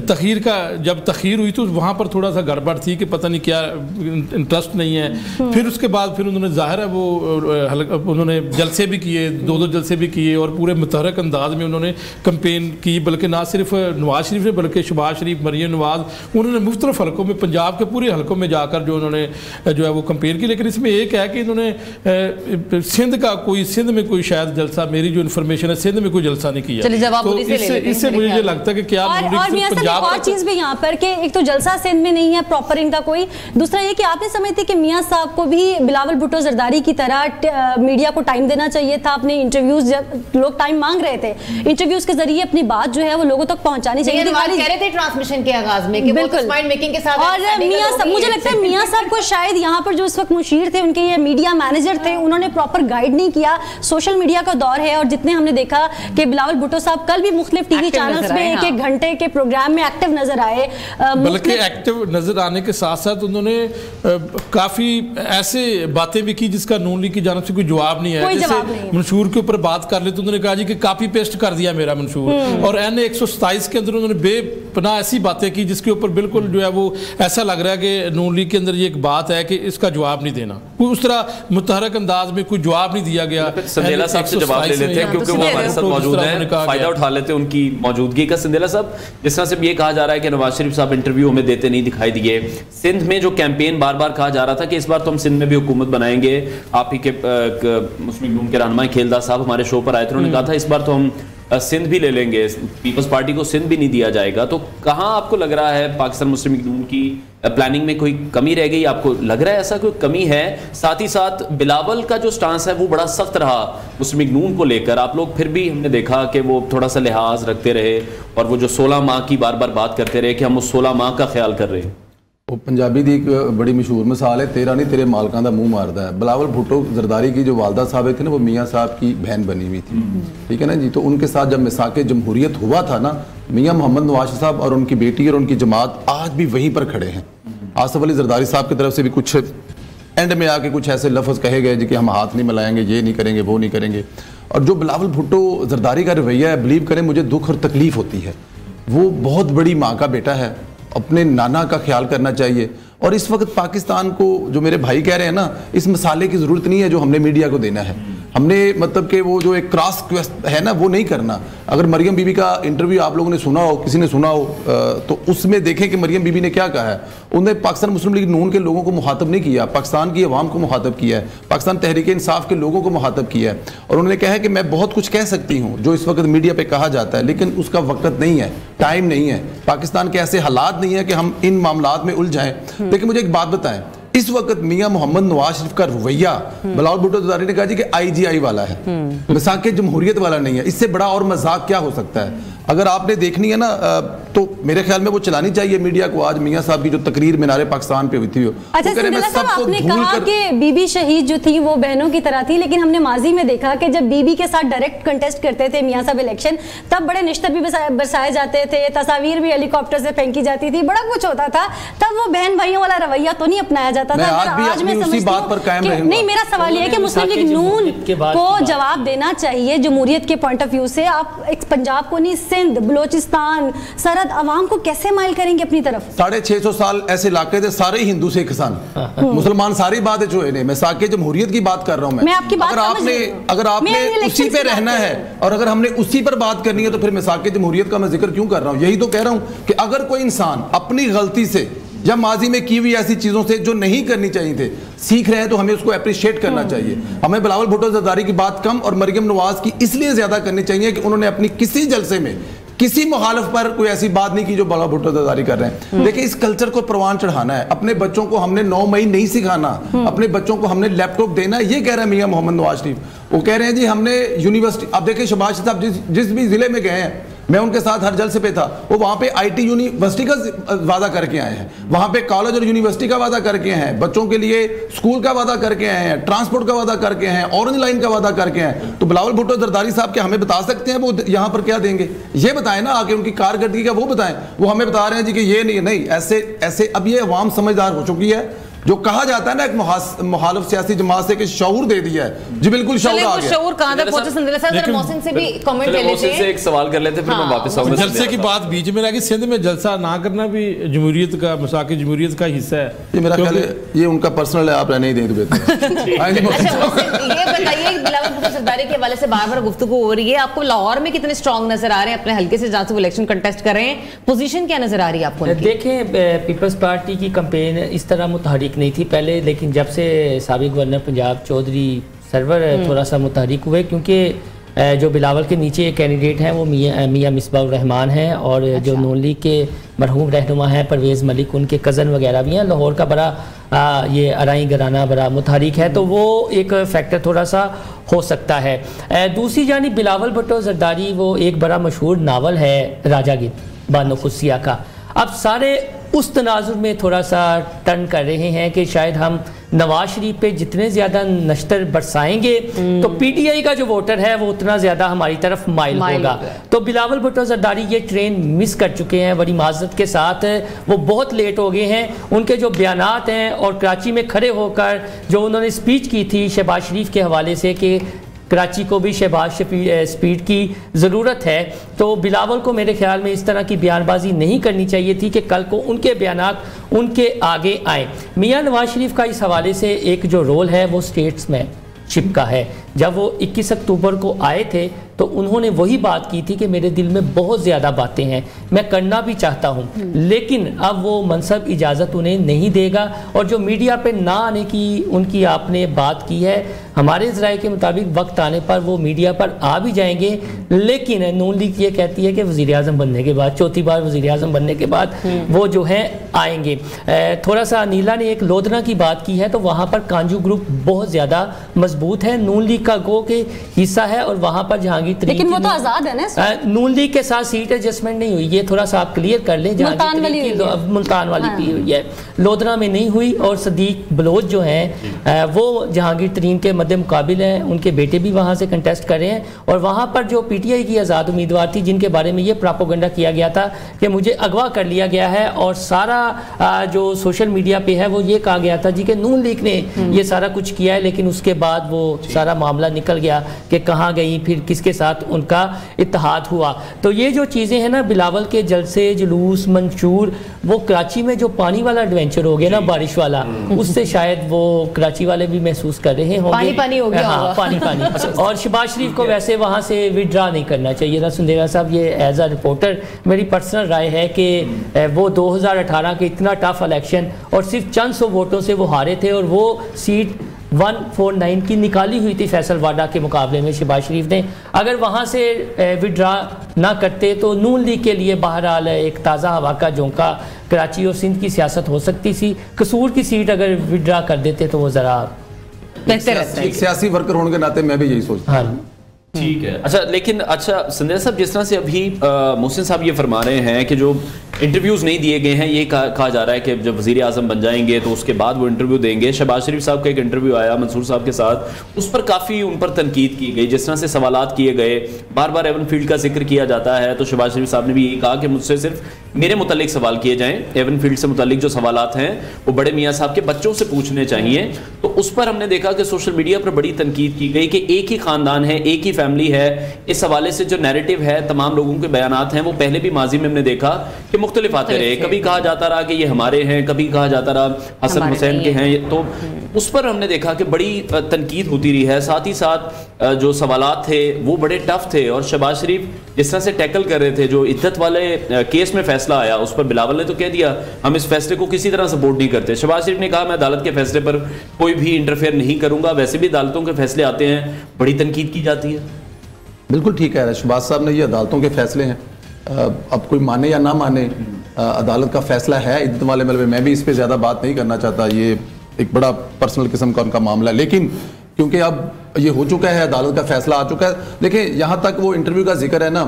तखीर का, जब तखीर हुई तो वहाँ पर थोड़ा सा गड़बड़ थी कि पता नहीं क्या इंटरेस्ट नहीं है। फिर उसके बाद फिर उन्होंने ज़ाहिर है वो उन्होंने जलसे भी किए, 2-2 जलसे भी किए और पूरे मुतहरक अंदाज में उन्होंने कंपेन की। बल्कि ना सिर्फ नवाज शरीफ ने बल्कि शहबाज शरीफ, मरीम नवाज, उन्होंने मुख्तलिफ हलकों में, पंजाब के पूरे हलकों में जाकर जो उन्होंने जो है वो कंपेन की। लेकिन इसमें एक है कि इन्होंने सिंध का कोई, सिंध में कोई शायद जलसा, मेरी जो इन्फॉर्मेशन है सिंध में कोई जलसा नहीं किया। तो इससे मुझे ये लगता है कि क्या और चीज़ भी यहाँ पर कि एक तो जलसा सिंध में नहीं है प्रॉपर इनका कोई, दूसरा ये कि आपने समझते कि मियां साहब को भी बिलावल भुट्टो जरदारी की तरह मीडिया को टाइम देना चाहिए था। अपने इंटरव्यूज, लोग टाइम मांग रहे थे, इंटरव्यूज के जरिए अपनी बात जो है वो लोगों तक पहुंचानी चाहिए। कह रहे थे ट्रांसमिशन के आगाज में कि बिल्कुल माइंड मेकिंग के साथ, और मियां साहब, मुझे लगता है मियां साहब को शायद यहाँ पर जो इस वक्त मुशीर थे, उनके ये मीडिया मैनेजर थे, उन्होंने प्रॉपर गाइड नहीं किया। सोशल मीडिया का दौर है और जितने हमने देखा कि बिलावल भुट्टो साहब कल भी मुख्तलिफ टीवी चैनल्स में एक घंटे के प्रोग्राम में एक्टिव नजर आए। बल्कि एक्टिव नजर आने के साथ साथ उन्होंने काफी ऐसे बातें भी की जिसका नून लीग की जानिब से कोई जवाब नहीं है। जैसे मंशूर के ऊपर बात कर ले तो उन्होंने कहा जी कि कॉपी पेस्ट कर दिया मेरा मंशूर, और NA 127 के अंदर उन्होंने बेपनाह ऐसी बातें की जिसके ऊपर बिल्कुल जो है वो ऐसा लग रहा है कि नून लीग के अंदर ये एक बात है कि इसका जवाब नहीं देना, कोई उस तरह मुतहरक अंदाज में कोई जवाब नहीं दिया गया। संदेला साहब से जवाब ले लेते हैं क्योंकि वो हमारे साथ मौजूद हैं, फायदा उठा लेते हैं उनकी मौजूदगी का। संदेला साहब, जिस तरह से ये कहा जा रहा है कि नवाज शरीफ साहब इंटरव्यू हमें देते नहीं दिखाई दिए, सिंध में जो कैंपेन बार बार कहा जा रहा था कि इस बार तो हम सिंध में भी हुकूमत बनाएंगे, आप ही के मुस्लिम लीग के रहनुमा खेलदार साहब हमारे शो पर आए थे, उन्होंने कहा था इस बार तो हम सिंध भी ले लेंगे, पीपल्स पार्टी को सिंध भी नहीं दिया जाएगा। तो कहाँ आपको लग रहा है पाकिस्तान मुस्लिम लीग नून की प्लानिंग में कोई कमी रह गई? आपको लग रहा है ऐसा कोई कमी है? साथ ही साथ बिलावल का जो स्टांस है वो बड़ा सख्त रहा मुस्लिम लीग नून को लेकर, आप लोग फिर भी हमने देखा कि वो थोड़ा सा लिहाज रखते रहे और वो जो 16 माह की बार बार बात करते रहे कि हम उस 16 माह का ख्याल कर रहे हैं। वो पंजाबी की एक बड़ी मशहूर मिसाल है, तेरा नहीं तेरे मालकां दा मुंह मारदा है। बिलावल भुट्टो जरदारी की जो वालदा साहब थी ना, वो मियाँ साहब की बहन बनी हुई थी, ठीक है ना जी। तो उनके साथ जब मिसाक जमहूरियत हुआ था ना, मियाँ मोहम्मद नवाज साहब और उनकी बेटी और उनकी जमात आज भी वहीं पर खड़े हैं। आसफ अली जरदारी साहब की तरफ से भी कुछ एंड में आके कुछ ऐसे लफ्ज़ कहे गए जी कि हम हाथ नहीं मिलाएंगे, ये नहीं करेंगे, वो नहीं करेंगे। और जो बिलावल भुट्टो जरदारी का रवैया है, बिलीव करें मुझे दुख और तकलीफ होती है। वो बहुत बड़ी माँ का बेटा है, अपने नाना का ख्याल करना चाहिए। और इस वक्त पाकिस्तान को, जो मेरे भाई कह रहे हैं ना, इस मसाले की ज़रूरत नहीं है जो हमने मीडिया को देना है। हमने मतलब कि वो जो एक क्रॉस क्वेस्ट है ना, वो नहीं करना। अगर मरियम बीबी का इंटरव्यू आप लोगों ने सुना हो, किसी ने सुना हो, तो उसमें देखें कि मरियम बीबी ने क्या कहा है। उन्होंने पाकिस्तान मुस्लिम लीग नून के लोगों को मुखातब नहीं किया, पाकिस्तान की अवाम को मुखातब किया है, पाकिस्तान तहरीक इंसाफ के लोगों को मुखातब किया है। और उन्होंने कहा है कि मैं बहुत कुछ कह सकती हूँ जो इस वक्त मीडिया पर कहा जाता है, लेकिन उसका वक्त नहीं है, टाइम नहीं है, पाकिस्तान के ऐसे हालात नहीं है कि हम इन मामलात में उलझाएं। लेकिन मुझे एक बात बताएं, इस वक्त मियां मोहम्मद नवाज शरीफ का रवैया, बिलावल भुट्टो जरदारी ने कहा जी कि IGI वाला है, मिसाक जमहूरियत वाला नहीं है। इससे बड़ा और मजाक क्या हो सकता है? अगर आपने देखनी है ना, तो मेरे ख्याल में वो चलानी चाहिए मीडिया को। आज मियां साहब की जो तकरीर मीनारे पाकिस्तान पे हुई थी, अच्छा संदेला साहब, आपने कहा कि बीबी शहीद जो थी वो बहनों की तरह थी, लेकिन हमने माजी में देखा कि जब बीबी के साथ डायरेक्ट कंटेस्ट करते थे मियां साहब इलेक्शन, तब बड़े निश्तर भी बरसाए जाते थे, तस्वीर भी हेलीकॉप्टर से फेंकी जाती थी, बड़ा कुछ होता था। तब वो बहन भाइयों वाला रवैया तो नहीं अपनाया जाता था। आज मैं समझती हूं नहीं, मेरा सवाल ये है कि मुस्लिम लीग नून को जवाब देना चाहिए जमहूरियत के पॉइंट ऑफ व्यू से। आप एक पंजाब को नहीं, सिंध, बलोचिस्तान, सरहद अवाम को कैसे माइल करेंगे अपनी तरफ? 650 साल ऐसे इलाके थे, सारे हिंदू सिख सन, मुसलमान सारी बात है जो है। मैं साके जमहूरियत की बात कर रहा हूं। मैं आपकी बात, अगर आपने उसी पे रहना है और अगर हमने उसी पर बात करनी है तो फिर मैं साके जमहूरियत का मैं जिक्र क्यों कर रहा हूं? यही तो कह रहा हूं कि अगर कोई इंसान अपनी गलती से या माजी में की हुई ऐसी चीज़ों से जो नहीं करनी चाहिए थे सीख रहे हैं, तो हमें उसको अप्रिशिएट करना चाहिए। हमें बिलावल भुट्टो जरदारी की बात कम और मरियम नवाज की इसलिए ज़्यादा करनी चाहिए कि उन्होंने अपनी किसी जलसे में किसी मुखालिफ पर कोई ऐसी बात नहीं की जो बिलावल भुट्टो जरदारी कर रहे हैं। देखिए, इस कल्चर को परवान चढ़ाना है। अपने बच्चों को हमने 9 मई नहीं सिखाना, अपने बच्चों को हमने लैपटॉप देना है। ये कह रहे हैं मियां मोहम्मद नवाज शरीफ, वो कह रहे हैं जी हमने यूनिवर्सिटी, अब देखिए शहबाज साहब जिस भी जिले में गए हैं, मैं उनके साथ हर जलसे पे था, वो वहाँ पे IT यूनिवर्सिटी का वादा करके आए हैं, वहाँ पे कॉलेज और यूनिवर्सिटी का वादा करके आए हैं, बच्चों के लिए स्कूल का वादा करके आए हैं, ट्रांसपोर्ट का वादा करके आए हैं, ऑरेंज लाइन का वादा करके आए हैं। तो बिलावल भुट्टो जरदारी साहब क्या हमें बता सकते हैं वो यहाँ पर क्या देंगे? ये बताएं ना, आके उनकी कारकर्दगी का वो बताएं। वो हमें बता रहे हैं जी कि ये नहीं ऐसे। अब ये अवाम समझदार हो चुकी है। जो कहा जाता है ना एक मुखालिफ सियासी जमात से कि शऊर दे दिया है जी, बिल्कुल शऊर आ गया। शऊर कहां तक पहुंचे संदेला साहब? जरा मोहसिन से भी कमेंट ले लेते हैं, एक सवाल कर लेते हैं फिर मैं वापस आऊंगा। जलसे की बात बीच में लगी, सिंध में जलसा ना करना भी जमहूरियत का, मसाक़े जमहूरियत का हिस्सा है। ये मेरा ख्याल है ये उनका पर्सनल है, आप रहने ही दें। ये बताइए बिलावल भुट्टो जरदारी के हवाले से बार-बार गुफ्तगू हो रही है, आपको लाहौर में कितने स्ट्रांग नजर आ रहे हैं अपने हल्के से जहां से वो इलेक्शन कंटेस्ट कर रहे हैं? पोजीशन क्या नजर आ रही है आपको? देखें, पीपल्स पार्टी की कैंपेन इस तरह मुतहरिक नहीं थी पहले, लेकिन जब से साबिक गवर्नर पंजाब चौधरी सरवर थोड़ा सा मुतहरिक हुए, क्योंकि जो बिलावल के नीचे कैंडिडेट हैं वो मियां मिसबाह रहमान हैं, और जो नून लीग के मरहूम रहनुमा हैं परवेज़ मलिक, उनके कज़न वगैरह भी हैं। लाहौर का बड़ा ये अराई घराना बड़ा मुतहरिक है, तो वो एक फैक्टर थोड़ा सा हो सकता है। दूसरी जानिब बिलावल भुट्टो जरदारी वो एक बड़ा मशहूर नावल है राजा गिद्ध बानो कुस्सिया का। अब सारे उस तनाजुर में थोड़ा सा टर्न कर रहे हैं कि शायद हम नवाज शरीफ पे जितने ज़्यादा नश्तर बरसाएंगे तो PTI का जो वोटर है वो उतना ज़्यादा हमारी तरफ माइल होगा। तो बिलावल भुट्टो जरदारी ये ट्रेन मिस कर चुके हैं बड़ी माजरत के साथ, वो बहुत लेट हो गए हैं। उनके जो बयानात हैं और कराची में खड़े होकर जो उन्होंने स्पीच की थी शहबाज शरीफ के हवाले से कि कराची को भी शहबाज स्पीड की ज़रूरत है, तो बिलावल को मेरे ख्याल में इस तरह की बयानबाजी नहीं करनी चाहिए थी कि कल को उनके बयानात उनके आगे आए। मियां नवाज शरीफ का इस हवाले से एक जो रोल है वो स्टेट्समैनशिप का है। जब वो 21 अक्टूबर को आए थे तो उन्होंने वही बात की थी कि मेरे दिल में बहुत ज़्यादा बातें हैं, मैं करना भी चाहता हूँ, लेकिन अब वो मनसब इजाज़त उन्हें नहीं देगा। और जो मीडिया पे ना आने की उनकी आपने बात की है, हमारे ज़राए के मुताबिक वक्त आने पर वो मीडिया पर आ भी जाएंगे, लेकिन नून लीग ये कहती है कि वज़ीर आज़म बनने के बाद, चौथी बार वज़ीर आज़म बनने के बाद वो जो है आएंगे। थोड़ा सा नीला ने एक लोधना की बात की है, तो वहाँ पर कांजू ग्रुप बहुत ज़्यादा मजबूत है, नून लीग का गो के हिस्सा है, और वहाँ पर जहांगीर तरीन, लेकिन वो तो आजाद है ना, नून लीग के साथ सीट एडजस्टमेंट नहीं हुई, ये थोड़ा सा आप क्लियर कर लें। मुल्तान वाली की हुई है, लोधना में नहीं हुई। और सदीक बलोच जो हैं वो जहांगीर तरीन के मध्य मुकाबिल हैं, उनके बेटे भी वहाँ से कंटेस्ट कर रहे हैं। और वहाँ पर जो PTI की आज़ाद उम्मीदवार थी जिनके बारे में ये प्रोपेगेंडा किया गया था कि मुझे अगवा कर लिया गया है, और सारा जो सोशल मीडिया पे है वो ये कहा गया था जी कि नून लीग ने ये सारा कुछ किया है, लेकिन उसके बाद वो सारा मामला निकल गया कि कहाँ गई, फिर किसके साथ उनका इत्तेहाद हुआ। तो ये जो चीज़ें हैं ना, बिलावल के जलसे जुलूस मंशूर, वो कराची में जो पानी वाला एडवेंचर हो गया ना, बारिश वाला, उससे शायद वो कराची वाले भी महसूस कर रहे होंगे, पानी हो गया, हाँ, पानी। और शहबाज शरीफ को वैसे वहाँ से विड्रा नहीं करना चाहिए था। सुंदेला साहब, ये एज अ रिपोर्टर मेरी पर्सनल राय है कि वो 2018 के इतना टफ इलेक्शन और सिर्फ चंद सौ वोटों से वो हारे थे, और वो सीट 149 की निकाली हुई थी फैसल वाडा के मुकाबले में शहबाज शरीफ ने। अगर वहाँ से विड्रा ना करते तो नून लीग के लिए बहरहाल एक ताज़ा हवा का झोंका कराची और सिंध की सियासत हो सकती थी। कसूर की सीट अगर विड्रा कर देते तो वो ज़रा बेहतर रहता है। एक सियासी वर्कर होने के नाते मैं भी यही सोचता हूँ। हाँ, ठीक है। अच्छा, लेकिन संजय साहब, जिस तरह से अभी मोहसिन साहब ये फरमा रहे हैं कि जो इंटरव्यूज़ नहीं दिए गए हैं, ये कहा जा रहा है कि जब वज़ीर आज़म बन जाएंगे तो उसके बाद वो इंटरव्यू देंगे। शहबाज शरीफ साहब का एक इंटरव्यू आया मंसूर साहब के साथ, उस पर काफ़ी उन पर तनकीद की गई, जिस तरह से सवालात किए गए, बार बार एवन फील्ड का जिक्र किया जाता है। तो शहबाज शरीफ साहब ने भी यही कहा कि मुझसे सिर्फ मेरे मुतालिक सवाल किए जाएँ, एवन फील्ड से मुतालिक जो सवालात हैं वो बड़े मियाँ साहब के बच्चों से पूछने चाहिए। तो उस पर हमने देखा कि सोशल मीडिया पर बड़ी तनकीद की गई कि एक ही ख़ानदान है, एक ही फैमिली है। इस हवाले से जो नैरेटिव है, तमाम लोगों के बयानात हैं, वो पहले भी माजी में हमने देखा कि मुख्तलिफ आते रहे, कभी कहा जाता रहा कि ये हमारे हैं, कभी कहा जाता रहा हसन हुसैन के हैं, तो उस पर हमने देखा कि बड़ी तनकीद होती रही है। साथ ही साथ जो सवालात थे वो बड़े टफ थे, और शहबाज शरीफ जिस तरह से टैकल कर रहे थे, जो इद्दत वाले केस में फैसला आया उस पर बिलावल ने तो कह दिया हम इस फैसले को किसी तरह सपोर्ट नहीं करते। शहबाज शरीफ ने कहा मैं अदालत के फैसले पर कोई भी इंटरफेयर नहीं करूंगा। वैसे भी अदालतों के फैसले आते हैं, बड़ी तनकीद की जाती है। बिल्कुल ठीक है, शहबाज साहब ने ये अदालतों के फैसले हैं, अब कोई माने या ना माने, अदालत का फैसला है इद्दत वाले मलबे। मैं भी इस पर ज़्यादा बात नहीं करना चाहता, ये एक बड़ा पर्सनल किस्म का उनका मामला है, लेकिन क्योंकि अब ये हो चुका है, अदालत का फैसला आ चुका है। देखिए यहाँ तक वो इंटरव्यू का जिक्र है ना,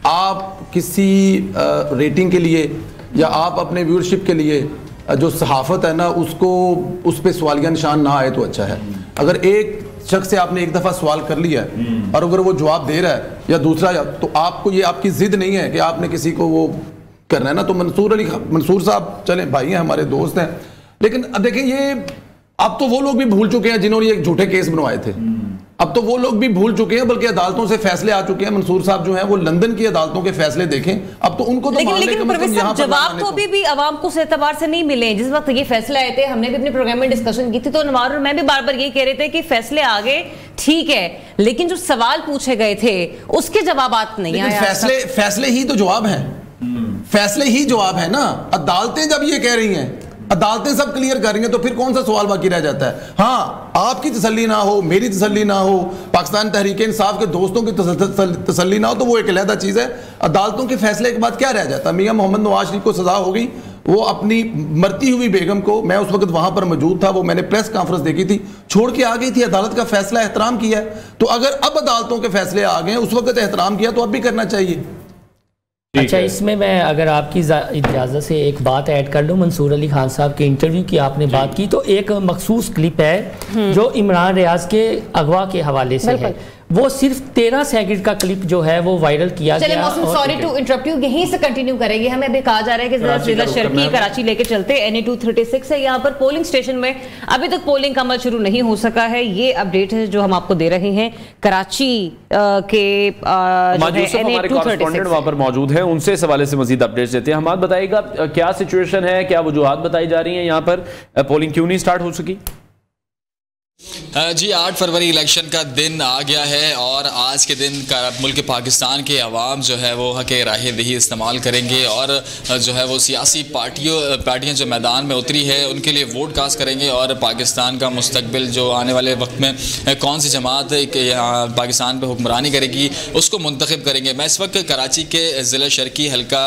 आप किसी रेटिंग के लिए या आप अपने व्यूअरशिप के लिए जो सहाफ़त है ना उसको उस पर सवालिया निशान ना आए तो अच्छा है। अगर एक शख्स से आपने एक दफ़ा सवाल कर लिया है और अगर वो जवाब दे रहा है या दूसरा, तो आपको ये आपकी ज़िद नहीं है कि आपने किसी को वो करना है ना। तो मंसूर साहब चले भाई हैं, हमारे दोस्त हैं, लेकिन अब देखें ये अब तो वो लोग भी भूल चुके हैं जिन्होंने एक झूठे केस बनवाए थे। अब तो वो लोग भी भूल चुके हैं, बल्कि अदालतों से फैसले आ चुके हैं। मंसूर साहब जो हैं वो लंदन की अदालतों के फैसले देखें, अब तो उनको तो लेकिन जवाब तो भी आवाम को उस एतबार से नहीं मिले। जिस वक्त ये फैसले आए थे, हमने भी अपने प्रोग्राम में डिस्कशन की थी, तो नवार और मैं भी बार बार ये कह रहे थे कि फैसले आ गए ठीक है, लेकिन जो सवाल पूछे गए थे उसके जवाब नहीं आए। फैसले ही तो जवाब है, फैसले ही जवाब है ना। अदालतें जब ये कह रही हैं, अदालतें सब क्लियर कर रही हैं, तो फिर कौन सा सवाल बाकी रह जाता है। हाँ, आपकी तसल्ली ना हो, मेरी तसल्ली ना हो, पाकिस्तान तहरीक इंसाफ के दोस्तों की तसल्ली ना हो, तो वो एक अलग चीज़ है। अदालतों के फैसले के बाद क्या रह जाता है। मियां मोहम्मद नवाज शरीफ को सजा हो गई, वो अपनी मरती हुई बेगम को, मैं उस वक्त वहां पर मौजूद था, वो मैंने प्रेस कॉन्फ्रेंस देखी थी, छोड़ के आ गई थी। अदालत का फैसला एहतराम किया है, तो अगर अब अदालतों के फैसले आ गए, उस वक्त एहतराम किया तो अब भी करना चाहिए। अच्छा, इसमें मैं अगर आपकी इजाज़त से एक बात ऐड कर लूँ, मंसूर अली खान साहब के इंटरव्यू की आपने बात की, तो एक मखसूस क्लिप है जो इमरान रियाज के अगवा के हवाले से है। वो सिर्फ 13 सेकंड का क्लिप जो है वो वायरल किया गया। सॉरी टू इंटरप्ट यू, यहीं से कंटिन्यू करेंगे। हमें अभी कहा जा रहा है कि जिला शर्की कराची लेके चलते। NA 236 है यहाँ पर पोलिंग स्टेशन में अभी तक पोलिंग का अमल शुरू नहीं हो सका है। ये अपडेट है जो हम आपको दे रहे हैं कराची के हमारे कॉरेस्पोंडेंट वहां पर मौजूद हैं, उनसे इस हवाले से मजीद अपडेट्स देते हैं। हम बात बताइएगा क्या सिचुएशन है, क्या वजूहात बताई जा रही हैं, यहाँ पर पोलिंग क्यों नहीं स्टार्ट हो सकी। जी 8 फरवरी इलेक्शन का दिन आ गया है और आज के दिन मुल्क पाकिस्तान के अवाम जो है वो हक़ राय दही इस्तेमाल करेंगे और जो है वो सियासी पार्टियां जो मैदान में उतरी है उनके लिए वोट कास्ट करेंगे और पाकिस्तान का मुस्तकबिल जो आने वाले वक्त में कौन सी जमात पाकिस्तान पर हुक्मरानी करेगी उसको मुंतखब करेंगे। मैं इस वक्त कराची के ज़िला शर्की हल्का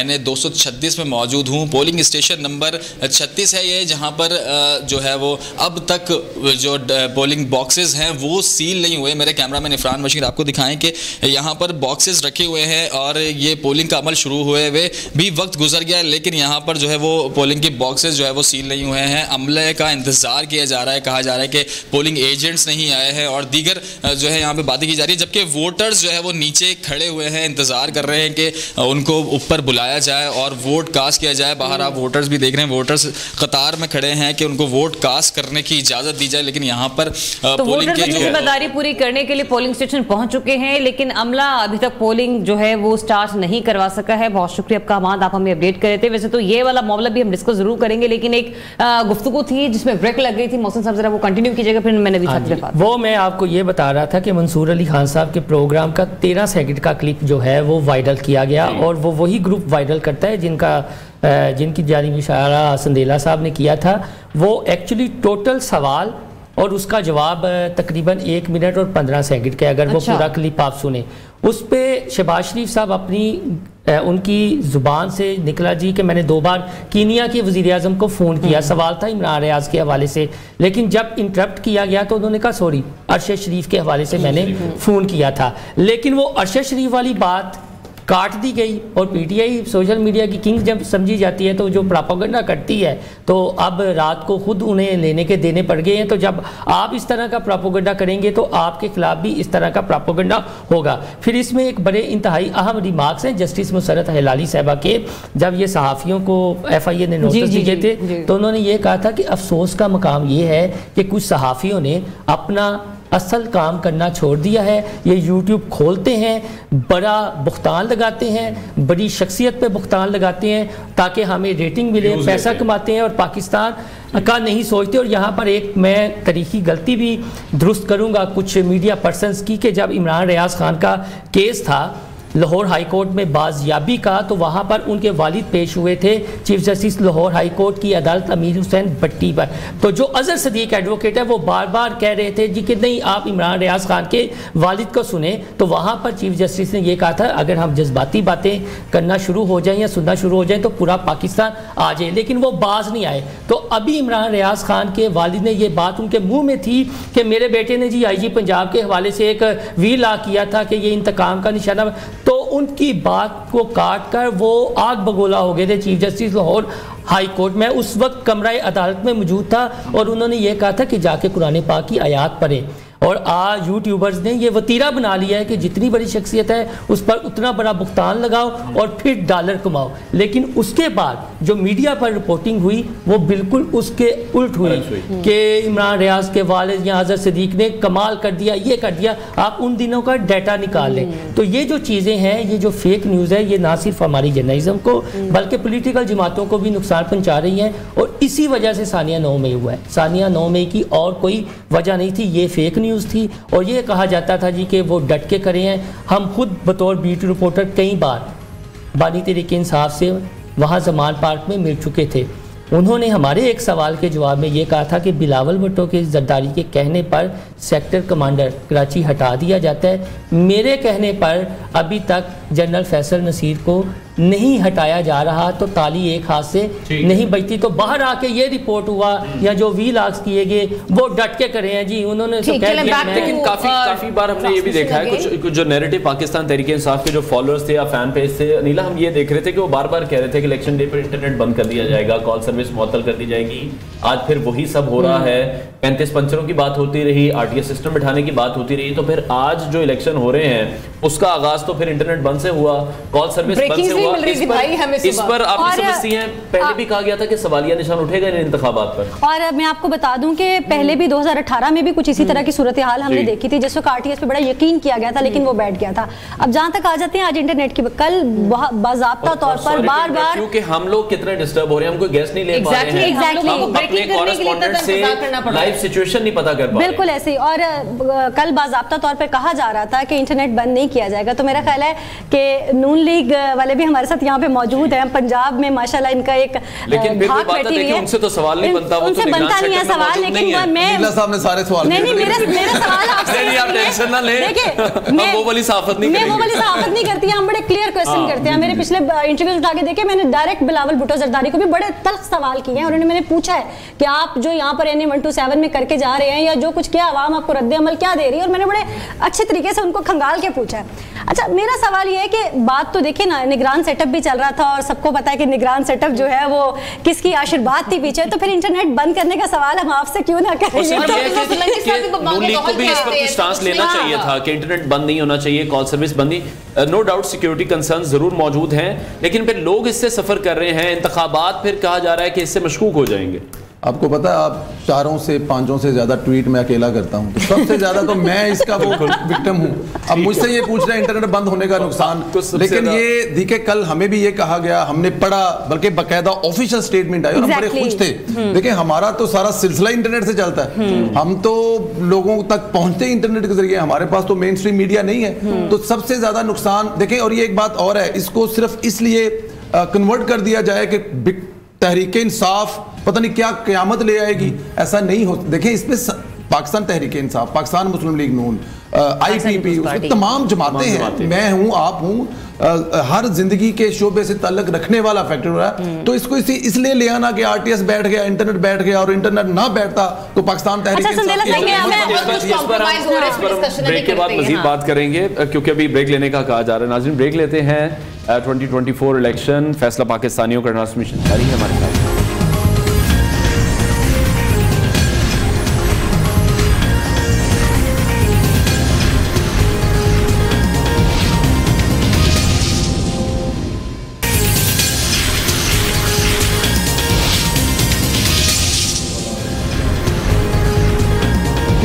NA 236 में मौजूद हूँ। पोलिंग स्टेशन नंबर 36 है ये, जहाँ पर जो है वो अब तक जो पोलिंग बॉक्सेस हैं वो सील नहीं हुए। मेरे कैमरामैन इरफान बशीर आपको दिखाएं कि यहाँ पर बॉक्सेस रखे हुए हैं और ये पोलिंग का अमल शुरू हुए हुए भी वक्त गुजर गया, लेकिन यहाँ पर जो है वो पोलिंग के बॉक्सेस जो है वो सील नहीं हुए हैं। अमले का इंतज़ार किया जा रहा है, कहा जा रहा है कि पोलिंग एजेंट्स नहीं आए हैं और दीगर जो है यहाँ पर बातें की जा रही है, जबकि वोटर्स जो है वो नीचे खड़े हुए हैं, इंतज़ार कर रहे हैं कि उनको ऊपर बुलाया जाए और वोट कास्ट किया जाए। बाहर आप वोटर्स भी देख रहे हैं, वोटर्स कतार में खड़े हैं कि उनको वोट कास्ट करने की इजाज़त दी जाए, लेकिन यहाँ पर तो वोटर अपनी जिम्मेदारी पूरी करने के लिए पोलिंग स्टेशन पहुंच चुके हैं, लेकिन अमला अभी तक पोलिंग जो है वो स्टार्ट नहीं करवा सका है। बहुत शुक्रिया आपका अहमद, आप हमें अपडेट कर रहे थे। वैसे तो ये वाला मामला भी हम डिस्कस जरूर करेंगे, लेकिन एक गुफ्तगू थी जिसमें ब्रेक लग गई थी। मौसम साहब जरा वो कंटिन्यू कीजिएगा, फिर मैंने भी वो मैं आपको ये बता रहा था कि मंसूर अली खान साहब के प्रोग्राम का 13 सेकंड का क्लिप जो है वो वायरल किया गया और वो वही ग्रुप वायरल करता है जिनकी जानिब इशारा संदेला साहब ने किया था। वो एक्चुअली टोटल सवाल और उसका जवाब तकरीबन 1 मिनट और 15 सेकंड के, अगर वो पूरा क्लिप आप सुने, उस पर शहबाज शरीफ साहब अपनी उनकी ज़ुबान से निकला जी कि मैंने 2 बार कीनिया के वज़ीर आज़म को फ़ोन किया। सवाल था इमरान रियाज के हवाले से, लेकिन जब इंटरप्ट किया गया तो उन्होंने कहा सॉरी अरशद शरीफ के हवाले से मैंने फ़ोन किया था, लेकिन वो अरशद शरीफ वाली बात काट दी गई और पीटीआई सोशल मीडिया की किंग जब समझी जाती है तो जो प्रोपेगेंडा करती है तो अब रात को खुद उन्हें लेने के देने पड़ गए हैं। तो जब आप इस तरह का प्रोपेगेंडा करेंगे तो आपके खिलाफ भी इस तरह का प्रोपेगेंडा होगा। फिर इसमें एक बड़े इंतहाई अहम रिमार्क्स हैं जस्टिस मुसरत हिलाली साहबा के, जब ये सहाफ़ियों को FIA ने नोटिस दिए थे तो उन्होंने ये कहा था कि अफसोस का मकाम ये है कि कुछ सहाफ़ियों ने अपना असल काम करना छोड़ दिया है। ये यूट्यूब खोलते हैं, बड़ा भुगतान लगाते हैं, बड़ी शख्सियत पे भुगतान लगाते हैं ताकि हमें रेटिंग मिले, पैसा कमाते हैं और पाकिस्तान का नहीं सोचते। और यहाँ पर एक मैं तारीखी गलती भी दुरुस्त करूँगा कुछ मीडिया पर्सनस की, कि जब इमरान रियाज खान का केस था लाहौर हाई कोर्ट में बाजियाबी का, तो वहाँ पर उनके वालिद पेश हुए थे chief justice Lahore high court की अदालत अमीर हुसैन भट्टी पर। तो जो अजहर सदीक एडवोकेट है वो बार बार कह रहे थे जी कि नहीं आप इमरान रियाज खान के वालिद को सुने। तो वहाँ पर चीफ जस्टिस ने ये कहा था अगर हम जज्बाती बातें करना शुरू हो जाएं या सुनना शुरू हो जाएं तो पूरा पाकिस्तान आ जाए, लेकिन वो बाज नहीं आए। तो अभी इमरान रियाज खान के वालिद ने ये बात उनके मुँह में थी कि मेरे बेटे ने जी IG पंजाब के हवाले से एक वीला किया था कि ये इंतकाम का निशाना, तो उनकी बात को काट कर वो आग बगोला हो गए थे chief justice Lahore high court में। उस वक्त कमरा अदालत में मौजूद था और उन्होंने ये कहा था कि जाके कुरान पाक की आयात पढ़ें। और आज यूट्यूबर्स ने ये वतीरा बना लिया है कि जितनी बड़ी शख्सियत है उस पर उतना बड़ा भुगतान लगाओ और फिर डॉलर कमाओ। लेकिन उसके बाद जो मीडिया पर रिपोर्टिंग हुई वो बिल्कुल उसके उल्ट हुई कि इमरान रियाज के वालिद या अजहर सदीक ने कमाल कर दिया, ये कर दिया। आप उन दिनों का डाटा निकाल लें। तो ये जो चीज़ें हैं, ये जो फेक न्यूज़ है, ये ना सिर्फ हमारी जर्नलिज्म को बल्कि पॉलिटिकल जमातों को भी नुकसान पहुँचा रही है। और इसी वजह से सानिया 9 मई हुआ है। सानिया 9 मई की और कोई वजह नहीं थी, ये फेक न्यूज़ थी। और ये कहा जाता था जी कि वो डट के करे हैं। हम खुद बतौर बीट रिपोर्टर कई बार बानी तहरीक इंसाफ से वहाँ जमान पार्क में मिल चुके थे। उन्होंने हमारे एक सवाल के जवाब में ये कहा था कि बिलावल भुट्टो के जरदारी के कहने पर सेक्टर कमांडर कराची हटा दिया जाता है। मेरे कहने पर अभी तक जनरल फैसल नसीर को नहीं हटाया जा रहा, तो ताली एक हाथ से नहीं बजती। तो बाहर आके ये रिपोर्ट हुआ या जो वीलॉग्स किए गए वो डट के करे हैं जी, उन्होंने तो कह दिया। लेकिन काफी बार हमने ये भी देखा है कुछ जो नैरेटिव पाकिस्तान तहरीक इंसाफ के जो फॉलोअर्स थे या फैन पेज थे, नीला, हम ये देख रहे थे कि वो बार बार कह रहे थे कि इलेक्शन डे पर इंटरनेट बंद कर दिया जाएगा, कॉल सर्विस मुअत्तल कर दी जाएगी। आज फिर वही सब हो रहा है। 35 पंचरों की बात होती रही, RTS सिस्टम बिठाने की बात होती रही, तो फिर आज जो इलेक्शन हो रहे हैं उसका आगाज तो फिर इंटरनेट बंद से हुआ, कॉल सर्विस बंद से हुआ। इस पर आप समझती हैं पहले भी कहा गया था कि सवालिया निशान उठेगा इन इंतखाबात पर। और मैं आपको बता दूं कि पहले भी 2018 में भी कुछ इसी तरह की सूरत हाल हमने देखी थी, जिस वक्त RTS पे बड़ा यकीन किया गया था लेकिन वो बैठ गया था। अब जहां तक आ जाते हैं आज इंटरनेट की, कल बाज़ाब्ता तौर पर बार बार, क्योंकि हम लोग कितने डिस्टर्ब हो रहे हैं, हम कोई गेस्ट नहीं ले पा रहे हैं, अपने कॉरेस्पॉन्डेंट से लाइव सिचुएशन नहीं पता कर पा रहे। बिल्कुल ऐसे ही। और कल बाज़ाब्ता तौर पर कहा जा रहा था कि इंटरनेट बंद नहीं किया जाएगा। तो मेरा ख्याल है कि नून लीग वाले भी हमारे साथ यहाँ पे मौजूद हैं। पंजाब में माशाल्लाह इनका एक धाक बैठी हुई है। उनसे तो सवाल नहीं बनता, उनसे बनता नहीं है सवाल, लेकिन मैं साहब ने सारे सवाल नहीं मेरा सवाल आपसे नहीं, आप टेंशन ना लें। देखिए मैं वो वाली साफत नहीं मैं वो वाली साफत नहीं करती, हम बड़े क्लियर क्वेश्चन करते हैं। मेरे पिछले इंटरव्यूज उठा के देखे, मैंने डायरेक्ट बिलावल भुट्टो जरदारी को भी बड़े तल्ख सवाल किए हैं। उन्होंने मैंने पूछा है कि आप जो यहाँ पर NA 127 में करके जा रहे हैं या जो कुछ किया, आवाम आपको रद्द अमल क्या दे रही है, और मैंने बड़े अच्छे तरीके से उनको खंगाल के पूछा है। अच्छा, मेरा सवाल ये है कि बात तो देखिए ना, निगरान सेटअप भी चल रहा था और सबको पता है कि निगरान सेटअप जो है वो किसकी आशीर्वाद थी पीछे, तो फिर इंटरनेट बंद करने का सवाल हम आपसे क्यों ना करें? लेना चाहिए था कि इंटरनेट बंद नहीं होना चाहिए, कॉल सर्विस बंद नहीं। नो डाउट सिक्योरिटी कंसर्न जरूर मौजूद हैं, लेकिन फिर लोग इससे सफर कर रहे हैं। इंतखाबात फिर कहा जा रहा है कि इससे मशकूक हो जाएंगे। आपको पता है, आप 4 से 5 से ज्यादा ट्वीट मैं अकेला करता हूं, तो सबसे ज्यादा तो मैं इसका वो विक्टिम हूं। अब मुझसे ये पूछ रहे हैं इंटरनेट बंद होने का नुकसान, लेकिन ये देखिए कल हमें भी ये कहा गया, हमने पढ़ा, बल्कि बाकायदा ऑफिशियल स्टेटमेंट आई और हम बड़े खुश थे। देखिए हमारा तो सारा सिलसिला इंटरनेट से चलता है, हम तो लोगों तक पहुंचते ही इंटरनेट के जरिए, हमारे पास तो मेन स्ट्रीम मीडिया नहीं है। तो सबसे ज्यादा नुकसान देखें, और ये एक बात और है, इसको सिर्फ इसलिए कन्वर्ट कर दिया जाए कि तहरीक इंसाफ पता नहीं क्या क़यामत ले आएगी, ऐसा नहीं हो। देखिए इसमें पाकिस्तान तहरीक इंसाफ, पाकिस्तान मुस्लिम लीग नून, IPP, उसमें तमाम जमातें हैं, मैं हूं, आप हूं, हर जिंदगी के शोबे से ताल्लुक रखने वाला फैक्टर हो रहा है। तो इसको इसलिए ले आना कि RTS बैठ गया, इंटरनेट बैठ गया, और इंटरनेट ना बैठता तो पाकिस्तान तहरीक ब्रेक के बाद मजीद बात करेंगे, क्योंकि अभी ब्रेक लेने का कहा जा रहा है। नाज़रीन ब्रेक लेते हैं। 2024 इलेक्शन फैसला पाकिस्तानियों का ट्रांसमिशन जारी है हमारे साथ।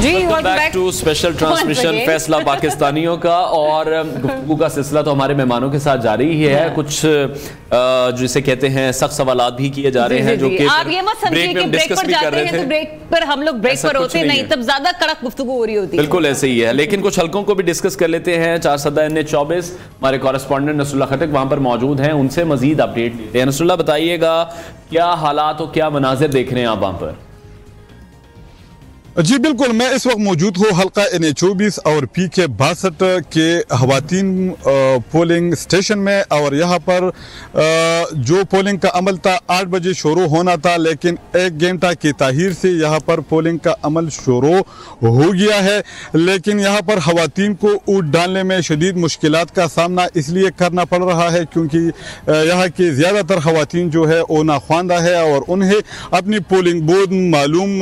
बैक टू स्पेशल ट्रांसमिशन फैसला पाकिस्तानियों का। और गुफ्तगू का सिलसिला तो हमारे मेहमानों के साथ जारी ही है। कुछ जिसे कहते हैं सख्त सवालात भी किए जा रहे हैं, जो कि आप ये मत समझिए कि ब्रेक पर जाते हैं तो ब्रेक पर हम लोग ब्रेक पर होते नहीं, तब ज्यादा कड़क गुफ्तगू हो रही होती है। बिल्कुल ऐसे ही है, लेकिन कुछ हलकों को भी डिस्कस कर लेते हैं। 4 सदा NH24 हमारे कॉरेस्पॉन्डेंट नसरुल्लाह खटक वहां पर मौजूद हैं, उनसे मजीद अपडेट लेते हैं। नसरुल्लाह, बताइएगा क्या हालात और क्या मनाजिर देख रहे हैं आप वहां पर? जी बिल्कुल, मैं इस वक्त मौजूद हूँ हल्का NH24 और PK 62 के खवातीन पोलिंग स्टेशन में। और यहाँ पर जो पोलिंग का अमल था 8 बजे शुरू होना था, लेकिन 1 घंटा की ताहीर से यहाँ पर पोलिंग का अमल शुरू हो गया है। लेकिन यहाँ पर खवातीन को ऊँट डालने में शदीद मुश्किलात का सामना इसलिए करना पड़ रहा है क्योंकि यहाँ की ज़्यादातर खवातीन जो है वो नाख्वानदा है और उन्हें अपनी पोलिंग बूथ मालूम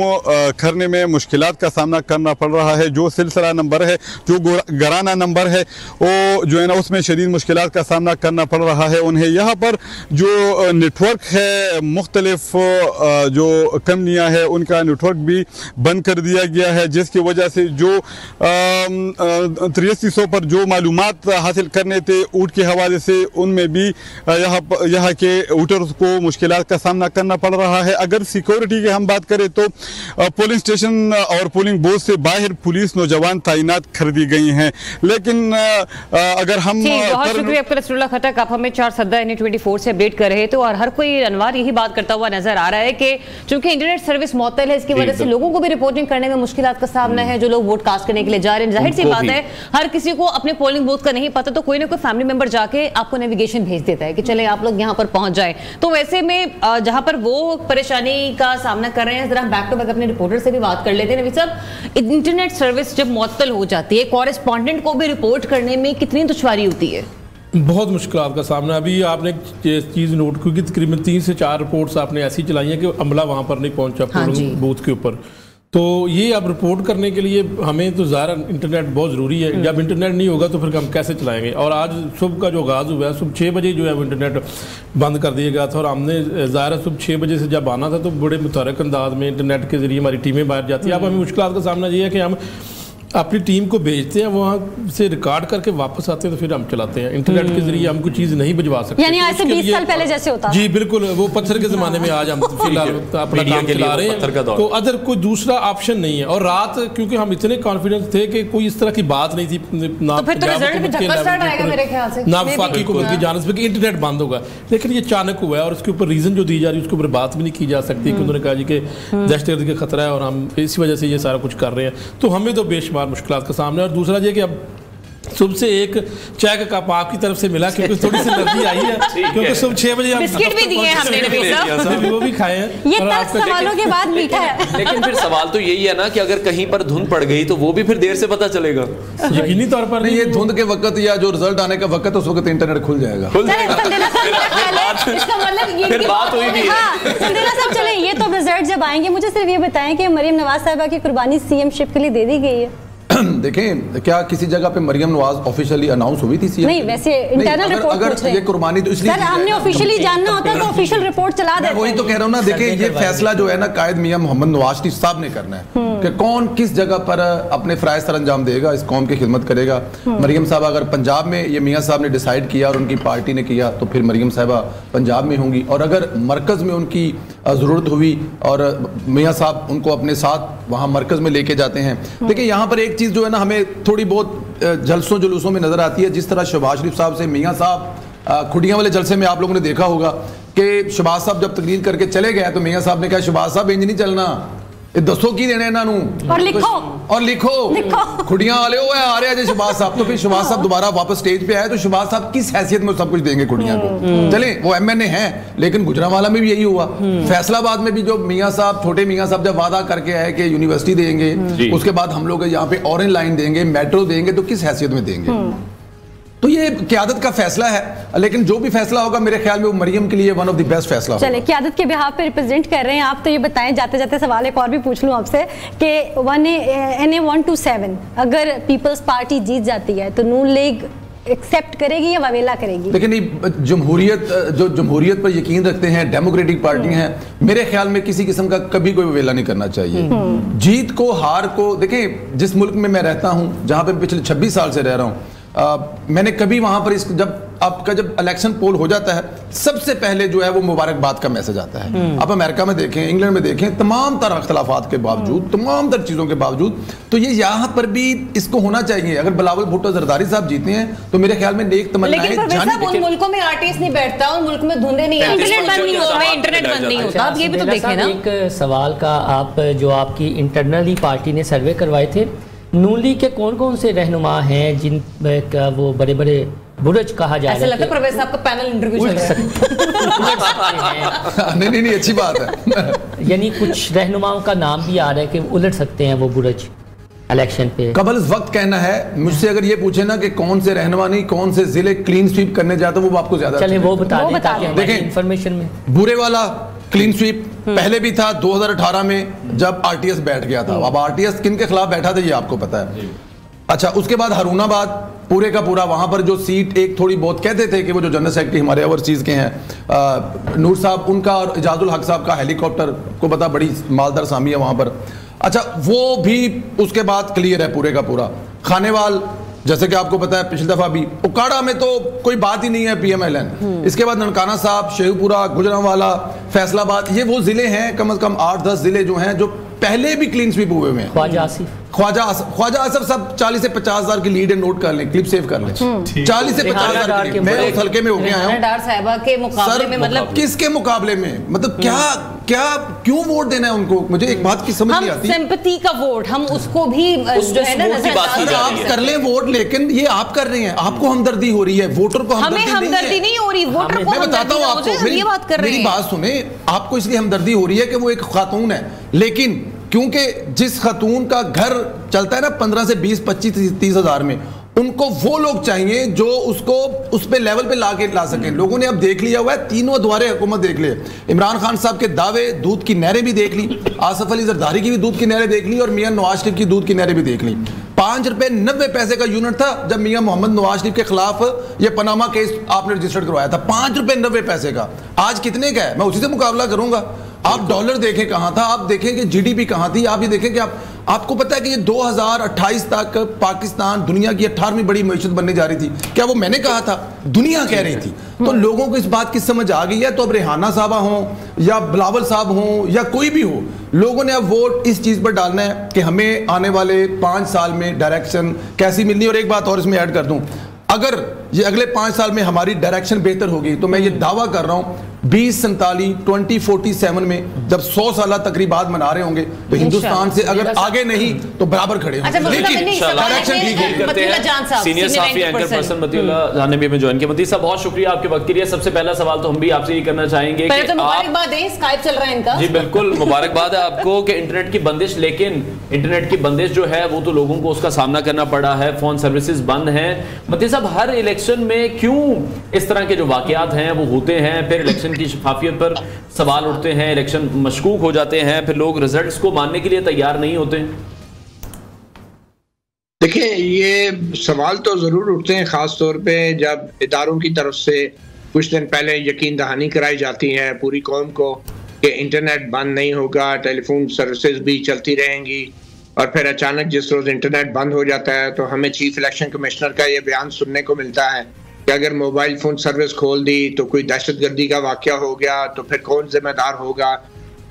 करने में मुश्किलात का सामना करना पड़ रहा है। जो सिलसिला नंबर है, जो घराना नंबर है, वो जो है ना उसमें शदीद मुश्किलात का सामना करना पड़ रहा है उन्हें। यहाँ पर जो नेटवर्क है, मुख्तलिफ जो कंपनियाँ हैं उनका नेटवर्क भी बंद कर दिया गया है, जिसकी वजह से जो 8300 पर जो मालूमात हासिल करने थे ऊँट के हवाले से, उनमें भी यहाँ के ऊटर्स को मुश्किलात का सामना करना पड़ रहा है। अगर सिक्योरिटी की हम बात करें तो पोलिंग स्टेशन और पोलिंग बूथ से बाहर पुलिस नौजवान तैनात कर दी गई हैं। लेकिन अगर हम बहुत शुक्रिया आपका नसरुल्लाह खटक, आप हमें 4 सदा NH24 से अपडेट कर रहे थे। और हर कोई अनवार यही बात करता हुआ नजर आ रहा है कि चूंकि इंटरनेट सर्विस मुअत्तल है, इसकी वजह से लोगों को भी रिपोर्टिंग करने में मुश्किलात का सामना है। जो लोग वोट कास्ट करने के लिए जा रहे हैं, जाहिर सी बात है हर किसी को अपने पोलिंग बूथ का नहीं पता, तो कोई ना कोई फैमिली मेंबर जाके आपको नेविगेशन भेज देता है कि चले आप लोग यहाँ पर पहुंच जाए। तो वैसे में जहां पर वो परेशानी का सामना कर रहे हैं, जरा बैक टू बैक अपने रिपोर्टर से भी बात कर लेते हैं। नवी साहब, इंटरनेट सर्विस जब मुअत्तल हो जाती है, कॉरेस्पॉन्डेंट को भी रिपोर्ट करने में कितनी दुश्वारी होती है? बहुत मुश्किलात का सामना। अभी आपने एक चीज़ नोट की कि तकरीबन 3 से 4 रिपोर्ट्स आपने ऐसी चलाई हैं कि अमला वहाँ पर नहीं पहुँचा पोलिंग बूथ के ऊपर। तो ये अब रिपोर्ट करने के लिए हमें तो ज़ाहिर इंटरनेट बहुत ज़रूरी है। जब इंटरनेट नहीं होगा तो फिर हम कैसे चलाएंगे? और आज सुबह का जो आगाज़ हुआ है, सुबह 6 बजे जो है वो इंटरनेट बंद कर दिया गया था। और हमने ज़ाहिर सुबह 6 बजे से जब आना था तो बड़े मुतहरक अंदाज में इंटरनेट के ज़रिए हमारी टीमें बाहर जाती हैं। अब हमें मुश्किलात का सामना ये है कि हम अपनी टीम को भेजते हैं, वहाँ से रिकॉर्ड करके वापस आते हैं, तो फिर हम चलाते हैं। इंटरनेट के जरिए हम कोई चीज़ नहीं भिजवा सकते, यानी आज से 20 साल पहले जैसे होता। जी बिल्कुल, वो पत्थर के ज़माने में आज हम फिलहाल अपना काम चला रहे हैं, तो अदर कोई दूसरा ऑप्शन नहीं है। और रात क्योंकि हम इतने कॉन्फिडेंस थे कि कोई इस तरह की बात नहीं थी, ना वफाकी को बल्कि जानब की इंटरनेट बंद होगा। लेकिन ये अचानक हुआ है और उसके ऊपर रीज़न जो दी जा रही है उसके ऊपर बात भी नहीं की जा सकती कि उन्होंने कहा जी कि दहशतगर्दी का खतरा है और हम इसी वजह से ये सारा कुछ कर रहे हैं। तो हमें तो बेशुमार मुश्किलात का सामना। और दूसरा ये कि अब सुबह से एक चाय का कप आपकी तरफ से मिला क्योंकि थोड़ी सी एनर्जी आई है, क्योंकि सुबह 6 बजे बिस्किट भी दिए हमने, वो भी खाए हैं। ये 10 सवालों के बाद मीठा है। लेकिन फिर सवाल तो यही है ना कि अगर कहीं पर धुंध पड़ गई तो वो भी फिर देर से पता चलेगा। यकीनी तौर पर नहीं, ये धुंध के वक्त या जो रिजल्ट आने का वक्त उस वक्त इंटरनेट खुल जाएगा। फिर बात हुई भी साहब, चले ये तो रिजल्ट जब आएंगे, मुझे सिर्फ ये बताएं कि मरियम नवाज साहिबा की कुर्बानी CM-शिप के लिए दे दी गई है? देखें, क्या किसी जगह पे मरियम नवाज ऑफिशियली अनाउंस हुई थी सीएम? नहीं, वैसे इंटरनल रिपोर्ट अगर ये कुर्बानी तो इसलिए सर हमने ऑफिशियली जानना होता है तो ऑफिशियल रिपोर्ट चला देते हैं। वही तो कह रहा हूँ ना। देखिए, ये फैसला जो है ना कायद मियां मोहम्मद नवाज शरीफ साहब ने करना है कि कौन किस जगह पर अपने फराइज सर अंजाम देगा, इस कौम की खिदमत करेगा। मरियम साहबा अगर पंजाब में ये मियां साहब ने डिसाइड किया और उनकी पार्टी ने किया तो फिर मरियम साहबा पंजाब में होंगी। और अगर मरकज़ में उनकी ज़रूरत हुई और मियां साहब उनको अपने साथ वहाँ मरकज़ में लेके जाते हैं। देखिए, यहाँ पर एक चीज़ जो है ना हमें थोड़ी बहुत जलसों जुलूसों में नजर आती है। जिस तरह शहबाज शरीफ साहब से मियां साहब खुडियां वाले जलसे में आप लोगों ने देखा होगा कि शहबाज साहब जब तकरीर करके चले गए तो मियां साहब ने कहा शहबाज साहब इंज नहीं चलना, दसो की देने इन्हों और लिखो खुडियां वाले वो आ रहे हैं शहबाज साहब। तो फिर शहबाज साहब दोबारा वापस स्टेज पे आए तो शहबाज साहब किस हैसियत में सब कुछ देंगे खुडियां को? चले, वो MNA हैं, लेकिन गुजरांवाला में भी यही हुआ। फैसलाबाद में भी जो मियां साहब, छोटे मियां साहब जब वादा करके आए कि यूनिवर्सिटी देंगे, उसके बाद हम लोग यहाँ पे ऑरेंज लाइन देंगे, मेट्रो देंगे, तो किस हैसियत में देंगे? तो ये क़यादत का फैसला है, लेकिन जो भी फैसला होगा मेरे ख्याल में वो मरियम के लिए वन ऑफ द बेस्ट फैसला होगा। चले, क़यादत के बिहाफ पे रिप्रेजेंट कर रहे हैं आप, तो ये बताएं जाते जाते सवाल एक और भी पूछ लूं आपसे कि NA 127 अगर पीपल्स पार्टी जीत जाती है तो नून लीग एक्सेप्ट करेगी या ववेला करेगी? लेकिन जमहूरियत पर यकीन रखते हैं, डेमोक्रेटिक पार्टी हैं, मेरे ख्याल में किसी किस्म का कभी कोई ववेला नहीं करना चाहिए। जीत को हार को देखें, जिस मुल्क में मैं रहता हूं, जहां पे पिछले 26 साल से रह रहा हूं, मैंने कभी वहां पर जब इलेक्शन पोल हो जाता है, सबसे पहले जो है वो मुबारकबाद का मैसेज आता है। आप अमेरिका में देखें, इंग्लैंड में देखें, तमाम तरह इख्तलाफात के बावजूद, तमाम तरह चीजों के बावजूद, तो ये यहाँ पर भी इसको होना चाहिए। अगर बिलावल भुट्टो जरदारी साहब जीते हैं तो मेरे ख्याल में नेक तमन्नाएं। उन मुल्कों में आरटीएस नहीं बैठता, उन मुल्क में धुंधे नहीं आती, इंटरनेट बंद नहीं होता। आप ये भी तो देखें ना। एक सवाल का, आप जो आपकी इंटरनली पार्टी ने सर्वे करवाए थे, नून लीग के कौन कौन से रहनुमा हैं जिन का वो बड़े बड़े बुरज कहा जा रहा है? ऐसा लगता है प्रवेश साहब का पैनल इंटरव्यू चल रहा है। नहीं अच्छी बात है। यानी कुछ रहनुमाओं का नाम भी आ रहा है कि उलट सकते हैं वो बुरज इलेक्शन पे। कबल वक्त कहना है मुझसे, अगर ये पूछे ना कि कौन से रहनुमा नहीं, कौन से जिले क्लीन स्वीप करने जाते, वो आपको ज्यादा चले वो बता दें। देखें इंफॉर्मेशन में बुरे वाला क्लीन स्वीप पहले भी था 2018 में जब आरटीएस बैठ गया था। अब आरटीएस किन के खिलाफ बैठा था ये आपको पता है। अच्छा, उसके बाद हारूनाबाद पूरे का पूरा, वहां पर जो सीट एक थोड़ी बहुत कहते थे कि वो जो जनरल सेक्रेटरी हमारे ओवरसीज के हैं नूर साहब, उनका और इजाजुल हक साहब का हेलीकॉप्टर को पता, बड़ी मालदार सामी है वहां पर। अच्छा, वो भी उसके बाद क्लियर है पूरे का पूरा। खानेवाल, जैसे कि आपको पता है पिछली दफा भी, उकाड़ा में तो कोई बात ही नहीं है PMLN। इसके बाद ननकाना साहब, शेखपुरा, गुजरांवाला, फैसलाबाद, ये वो जिले हैं, कम से कम 8-10 जिले जो हैं जो पहले भी क्लीन स्वीप हुए हैं। ख्वाजा आसिफ सब 40 से 50 हजार की लीड है, नोट कर लें, क्लिप सेव कर लें। 40 से 50 हजार की, मैं उस हल्के में होके आया हूं के मुकाबले में, मतलब किसके मुकाबले में, मतलब क्या क्यों वोट देना है उनको? मुझे एक बात की समझ नहीं आती। सिंपैथी का वोट हम उसको भी जो है ना, आप कर लें वोट, लेकिन ये आप कर रहे हैं, आपको हमदर्दी हो रही है, वोटर को हमदर्दी नहीं हो रही, वोटर को। मैं बताता हूँ आपको, मेरी बात सुने, आपको इसलिए हमदर्दी हो रही है कि वो एक खातून है, लेकिन क्योंकि जिस खातून का घर चलता है ना 15 से 20, 25, 30 हजार में, उनको वो लोग चाहिए जो उसको उस पे लेवल पे ला सकें। लोगों ने अब देख लिया हुआ है, तीनों द्वारे हुकूमत देख लिया। इमरान खान साहब के दावे, दूध की नहरें भी देख ली, आसफ अली जरदारी की भी दूध की नहरें देख ली, और मियां नवाज शरीफ की दूध की नहरें भी देख ली। 5 रुपए 90 पैसे का यूनिट था जब मियां मोहम्मद नवाज शरीफ के खिलाफ ये पनामा केस आपने रजिस्टर्ड करवाया था, 5 रुपए 90 पैसे का। आज कितने का है? मैं उसी से मुकाबला करूंगा। आप डॉलर देखें कहां था, आप देखें कि जीडीपी कहां थी, आप ये देखें कि आपको पता है कि ये 2028 तक पाकिस्तान दुनिया की 18वीं बड़ी मईशत बनने जा रही थी। क्या वो मैंने कहा था? दुनिया कह रही थी। तो लोगों को इस बात की समझ आ गई है। तो अब रेहाना साहबा हों या बिलावल साहब हों या कोई भी हो, लोगों ने अब वोट इस चीज पर डालना है कि हमें आने वाले 5 साल में डायरेक्शन कैसी मिलनी। और एक बात और इसमें ऐड कर दूं, अगर ये अगले 5 साल में हमारी डायरेक्शन बेहतर होगी तो मैं ये दावा कर रहा हूं 2047 में जब 100 साल तकरीबात मना रहे होंगे तो हिंदुस्तान से अगर आगे नहीं तो बराबर खड़े होंगे। लेकिन डायरेक्शन ठीक सीनियर साफी एंकर पर्सन मतीउल्लाह जान ने भी हमें ज्वाइन किया। मती साहब बहुत शुक्रिया आपके वक्त के लिए। सबसे पहला सवाल तो हम भी आपसे ये करना चाहेंगे कि तो मुबारकबाद है, स्काइप चल रहा है इनका। जी बिल्कुल मुबारकबाद है आपको कि इंटरनेट की बंदिश, लेकिन इंटरनेट की बंदिश जो है वो तो लोगों को उसका सामना करना पड़ा है, फोन सर्विसेज बंद हैं। मती साहब, हर इलेक्शन में क्यों इस तरह के जो वाकयात हैं वो होते हैं, फिर इलेक्शन की शफाफियत पर सवाल उठते हैं, इलेक्शन मशकूक हो जाते हैं, फिर लोग रिजल्ट्स को मानने के लिए तैयार नहीं होते? देखिए, ये सवाल तो ज़रूर उठते हैं, ख़ास तौर पे जब इदारों की तरफ से कुछ दिन पहले यकीन दहानी कराई जाती है पूरी कौम को कि इंटरनेट बंद नहीं होगा, टेलीफोन सर्विसेज भी चलती रहेंगी, और फिर अचानक जिस रोज़ इंटरनेट बंद हो जाता है तो हमें चीफ इलेक्शन कमिश्नर का ये बयान सुनने को मिलता है कि अगर मोबाइल फ़ोन सर्विस खोल दी तो कोई दहशतगर्दी का वाक़या हो गया तो फिर कौन जिम्मेदार होगा।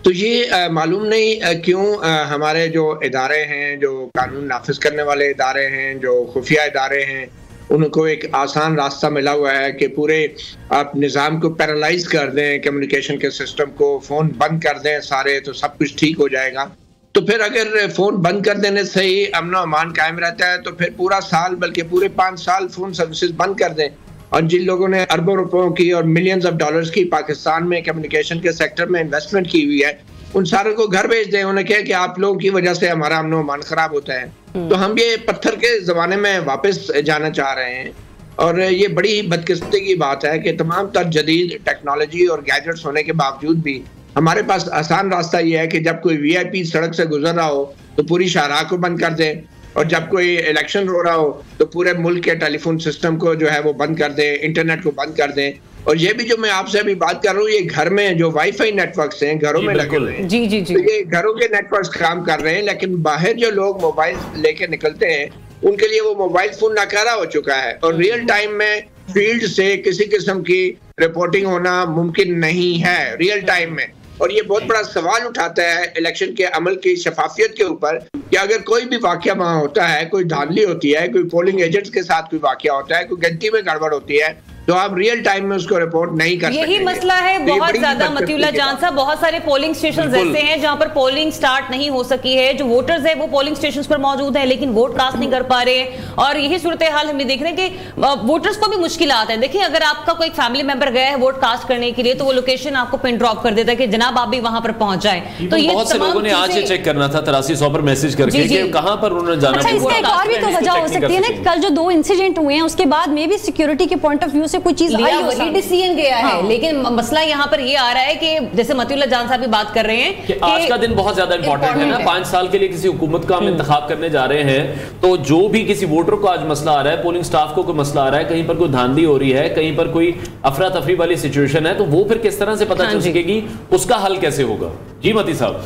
तो ये मालूम नहीं क्यों हमारे जो इदारे हैं, जो कानून नाफिज करने वाले इदारे हैं, जो खुफिया इदारे हैं, उनको एक आसान रास्ता मिला हुआ है कि पूरे आप निज़ाम को पैरालाइज कर दें, कम्युनिकेशन के सिस्टम को, फ़ोन बंद कर दें सारे, तो सब कुछ ठीक हो जाएगा। तो फिर अगर फ़ोन बंद कर देने से ही अमन और अमान कायम रहता है तो फिर पूरा साल बल्कि पूरे 5 साल फ़ोन सर्विसेज बंद कर दें। और जिन लोगों ने अरबों रुपयों की और मिलियंस ऑफ डॉलर्स की पाकिस्तान में कम्युनिकेशन के सेक्टर में इन्वेस्टमेंट की हुई है, उन सारों को घर भेज दें। उन्हें कहा कि आप लोगों की वजह से हमारा अमन और अमान खराब होता है। तो हम ये पत्थर के ज़माने में वापस जाना चाह रहे हैं। और ये बड़ी बदकिस्मती की बात है कि तमाम तर जदीद टेक्नोलॉजी और गैजेट्स होने के बावजूद भी हमारे पास आसान रास्ता ये है कि जब कोई VIP सड़क से गुजर रहा हो तो पूरी शाहराह को बंद कर दें, और जब कोई इलेक्शन हो रहा हो तो पूरे मुल्क के टेलीफोन सिस्टम को जो है वो बंद कर दें, इंटरनेट को बंद कर दें। और ये भी जो मैं आपसे अभी बात कर रहा हूँ, ये घर में जो वाईफाई नेटवर्क्स हैं घरों में लगे हुए हैं, जी जी जी, तो ये घरों के नेटवर्क्स काम कर रहे हैं, लेकिन बाहर जो लोग मोबाइल लेके निकलते हैं उनके लिए वो मोबाइल फोन नाकारा हो चुका है और रियल टाइम में फील्ड से किसी किस्म की रिपोर्टिंग होना मुमकिन नहीं है रियल टाइम में। और ये बहुत बड़ा सवाल उठाता है इलेक्शन के अमल की शफाफियत के ऊपर कि अगर कोई भी वाकया वहां होता है, कोई धांधली होती है, कोई पोलिंग एजेंट्स के साथ कोई वाकया होता है, कोई गिनती में गड़बड़ होती है, तो आप रियल टाइम में उसको रिपोर्ट नहीं कर सकते। यही मसला है बहुत ज्यादा मतीउल्लाह जान साहब। बहुत सारे पोलिंग स्टेशन ऐसे हैं जहां पर पोलिंग स्टार्ट नहीं हो सकी है, जो वोटर्स है वो पोलिंग स्टेशन पर मौजूद है लेकिन वोट कास्ट नहीं कर पा रहे, और यही सूरत हाल हम देख रहे हैं कि वोटर्स को भी मुश्किल आते हैं। देखिए, अगर आपका कोई फैमिली मेंबर गया है वोट कास्ट करने के लिए तो वो लोकेशन आपको पिन ड्रॉप कर देता है कि जनाब आप भी वहां पर पहुंच जाए। तो ये बहुत से लोगों ने आज ये चेक करना था 8300 पर मैसेज करके कि कहां पर उन्होंने जाना। अच्छा, इसका एक और भी तो वजह हो सकती है ना, कल जो 2 इंसिडेंट हुए हैं उसके बाद में भी सिक्योरिटी के पॉइंट ऑफ व्यू से कोई चीज आई हो, डिसीजन गया है। लेकिन मसला यहाँ पर ये आ रहा है कि जैसे मतीउल्लाह जान साहब भी बात कर रहे हैं कि आज का दिन बहुत ज्यादा इंपॉर्टेंट है ना। 5 साल के लिए किसी हुकूमत का हम इंतखाब करने जा रहे हैं, तो जो भी किसी वोटर को आज मसला आ रहा है, पोलिंग स्टाफ को कोई मसला आ रहा है, कहीं पर कोई धांधली हो रही है, कहीं पर कोई अफरा तफरी वाली सिचुएशन है, तो वो फिर किस तरह से पता चल सकेगी, उसका हल कैसे होगा? जी मती साहब।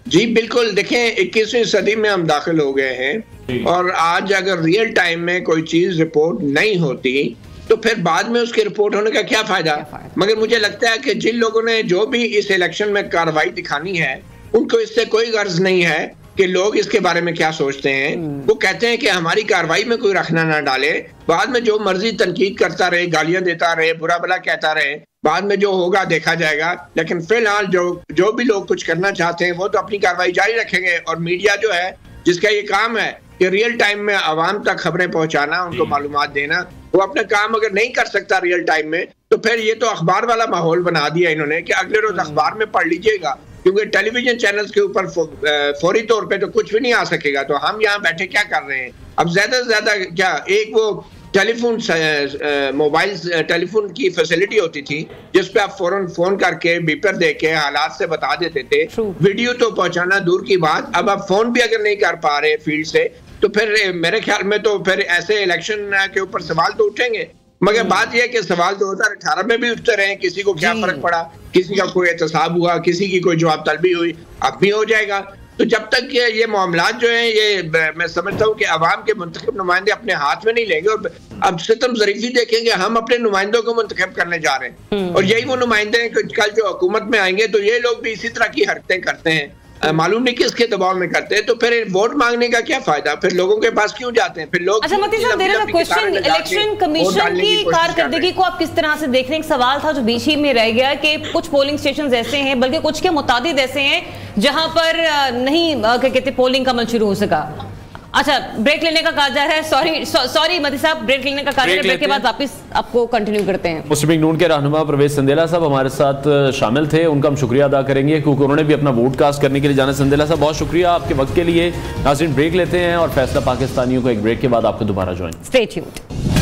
जी बिल्कुल, देखें 21वीं सदी में हम दाखिल हो गए हैं और आज अगर रियल टाइम में कोई चीज रिपोर्ट नहीं होती तो फिर बाद में उसकी रिपोर्ट होने का क्या फायदा? मगर मुझे लगता है कि जिन लोगों ने जो भी इस इलेक्शन में कार्रवाई दिखानी है उनको इससे कोई गर्ज नहीं है कि लोग इसके बारे में क्या सोचते हैं। वो कहते हैं कि हमारी कार्रवाई में कोई रखना ना डाले, बाद में जो मर्जी तनकीद करता रहे, गालियां देता रहे, बुरा भला कहता रहे, बाद में जो होगा देखा जाएगा। लेकिन फिलहाल जो भी लोग कुछ करना चाहते हैं वो तो अपनी कार्रवाई जारी रखेंगे। और मीडिया जो है जिसका ये काम है कि रियल टाइम में आवाम तक खबरें पहुंचाना, उनको मालूमात देना, वो अपना काम अगर नहीं कर सकता रियल टाइम में तो फिर ये तो अखबार वाला माहौल बना दिया इन्होंने कि अगले रोज अखबार में पढ़ लीजिएगा, क्योंकि टेलीविजन चैनल्स के ऊपर फौरी तौर पे तो कुछ भी नहीं आ सकेगा। तो हम यहाँ बैठे क्या कर रहे हैं? अब ज्यादा से ज्यादा क्या एक वो टेलीफोन मोबाइल टेलीफोन की फैसिलिटी होती थी जिसपे आप फौरन फोन करके बीपर दे के हालात से बता देते थे, वीडियो तो पहुंचाना दूर की बात, अब आप फोन भी अगर नहीं कर पा रहे फील्ड से तो फिर मेरे ख्याल में तो फिर ऐसे इलेक्शन के ऊपर सवाल तो उठेंगे। मगर बात यह है कि सवाल 2018 में भी उठते रहे, किसी को क्या फर्क पड़ा, किसी का कोई एहतसाब हुआ, किसी की कोई जवाब तलबी हुई, अब भी हो जाएगा। तो जब तक ये मामलात जो हैं ये मैं समझता हूँ कि अवाम के मुंतखब नुमाइंदे अपने हाथ में नहीं लेंगे और अब सितम ज़रीफ़ी देखेंगे, हम अपने नुमाइंदों को मुंतखब करने जा रहे हैं और यही वो नुमाइंदे हैं कि कल जो हुकूमत में आएंगे तो ये लोग भी इसी तरह की हरकतें करते हैं, मालूम नहीं किसके दबाव में करते हैं। तो फिर वोट मांगने का क्या फायदा? फिर लोगों के पास क्यों जाते हैं? फिर लोग अच्छा मती साहब, there is a question, election commission की कारकर्दगी को आप किस तरह से देख रहे हैं? एक सवाल था जो बीच ही में रह गया कि कुछ पोलिंग स्टेशन ऐसे हैं, बल्कि कुछ के मुतादिद ऐसे हैं जहां पर नहीं क्या कहते पोलिंग का अमल शुरू हो सका। अच्छा, ब्रेक लेने का कहा जा रहा है। सॉरी मती साहब, ब्रेक लेने का कहा जा रहा है, ब्रेक के बाद वापस आपको कंटिन्यू करते हैं। मुस्लिम लीग नून के रहनुमा परवेज संदेला साहब हमारे साथ शामिल थे, उनका हम शुक्रिया अदा करेंगे क्योंकि उन्होंने भी अपना वोट कास्ट करने के लिए जाना। संदेला साहब बहुत शुक्रिया आपके वक्त के लिए। नाज़रीन ब्रेक लेते हैं और फैसला पाकिस्तानियों को एक ब्रेक के बाद आपको दोबारा ज्वाइन। Stay tuned.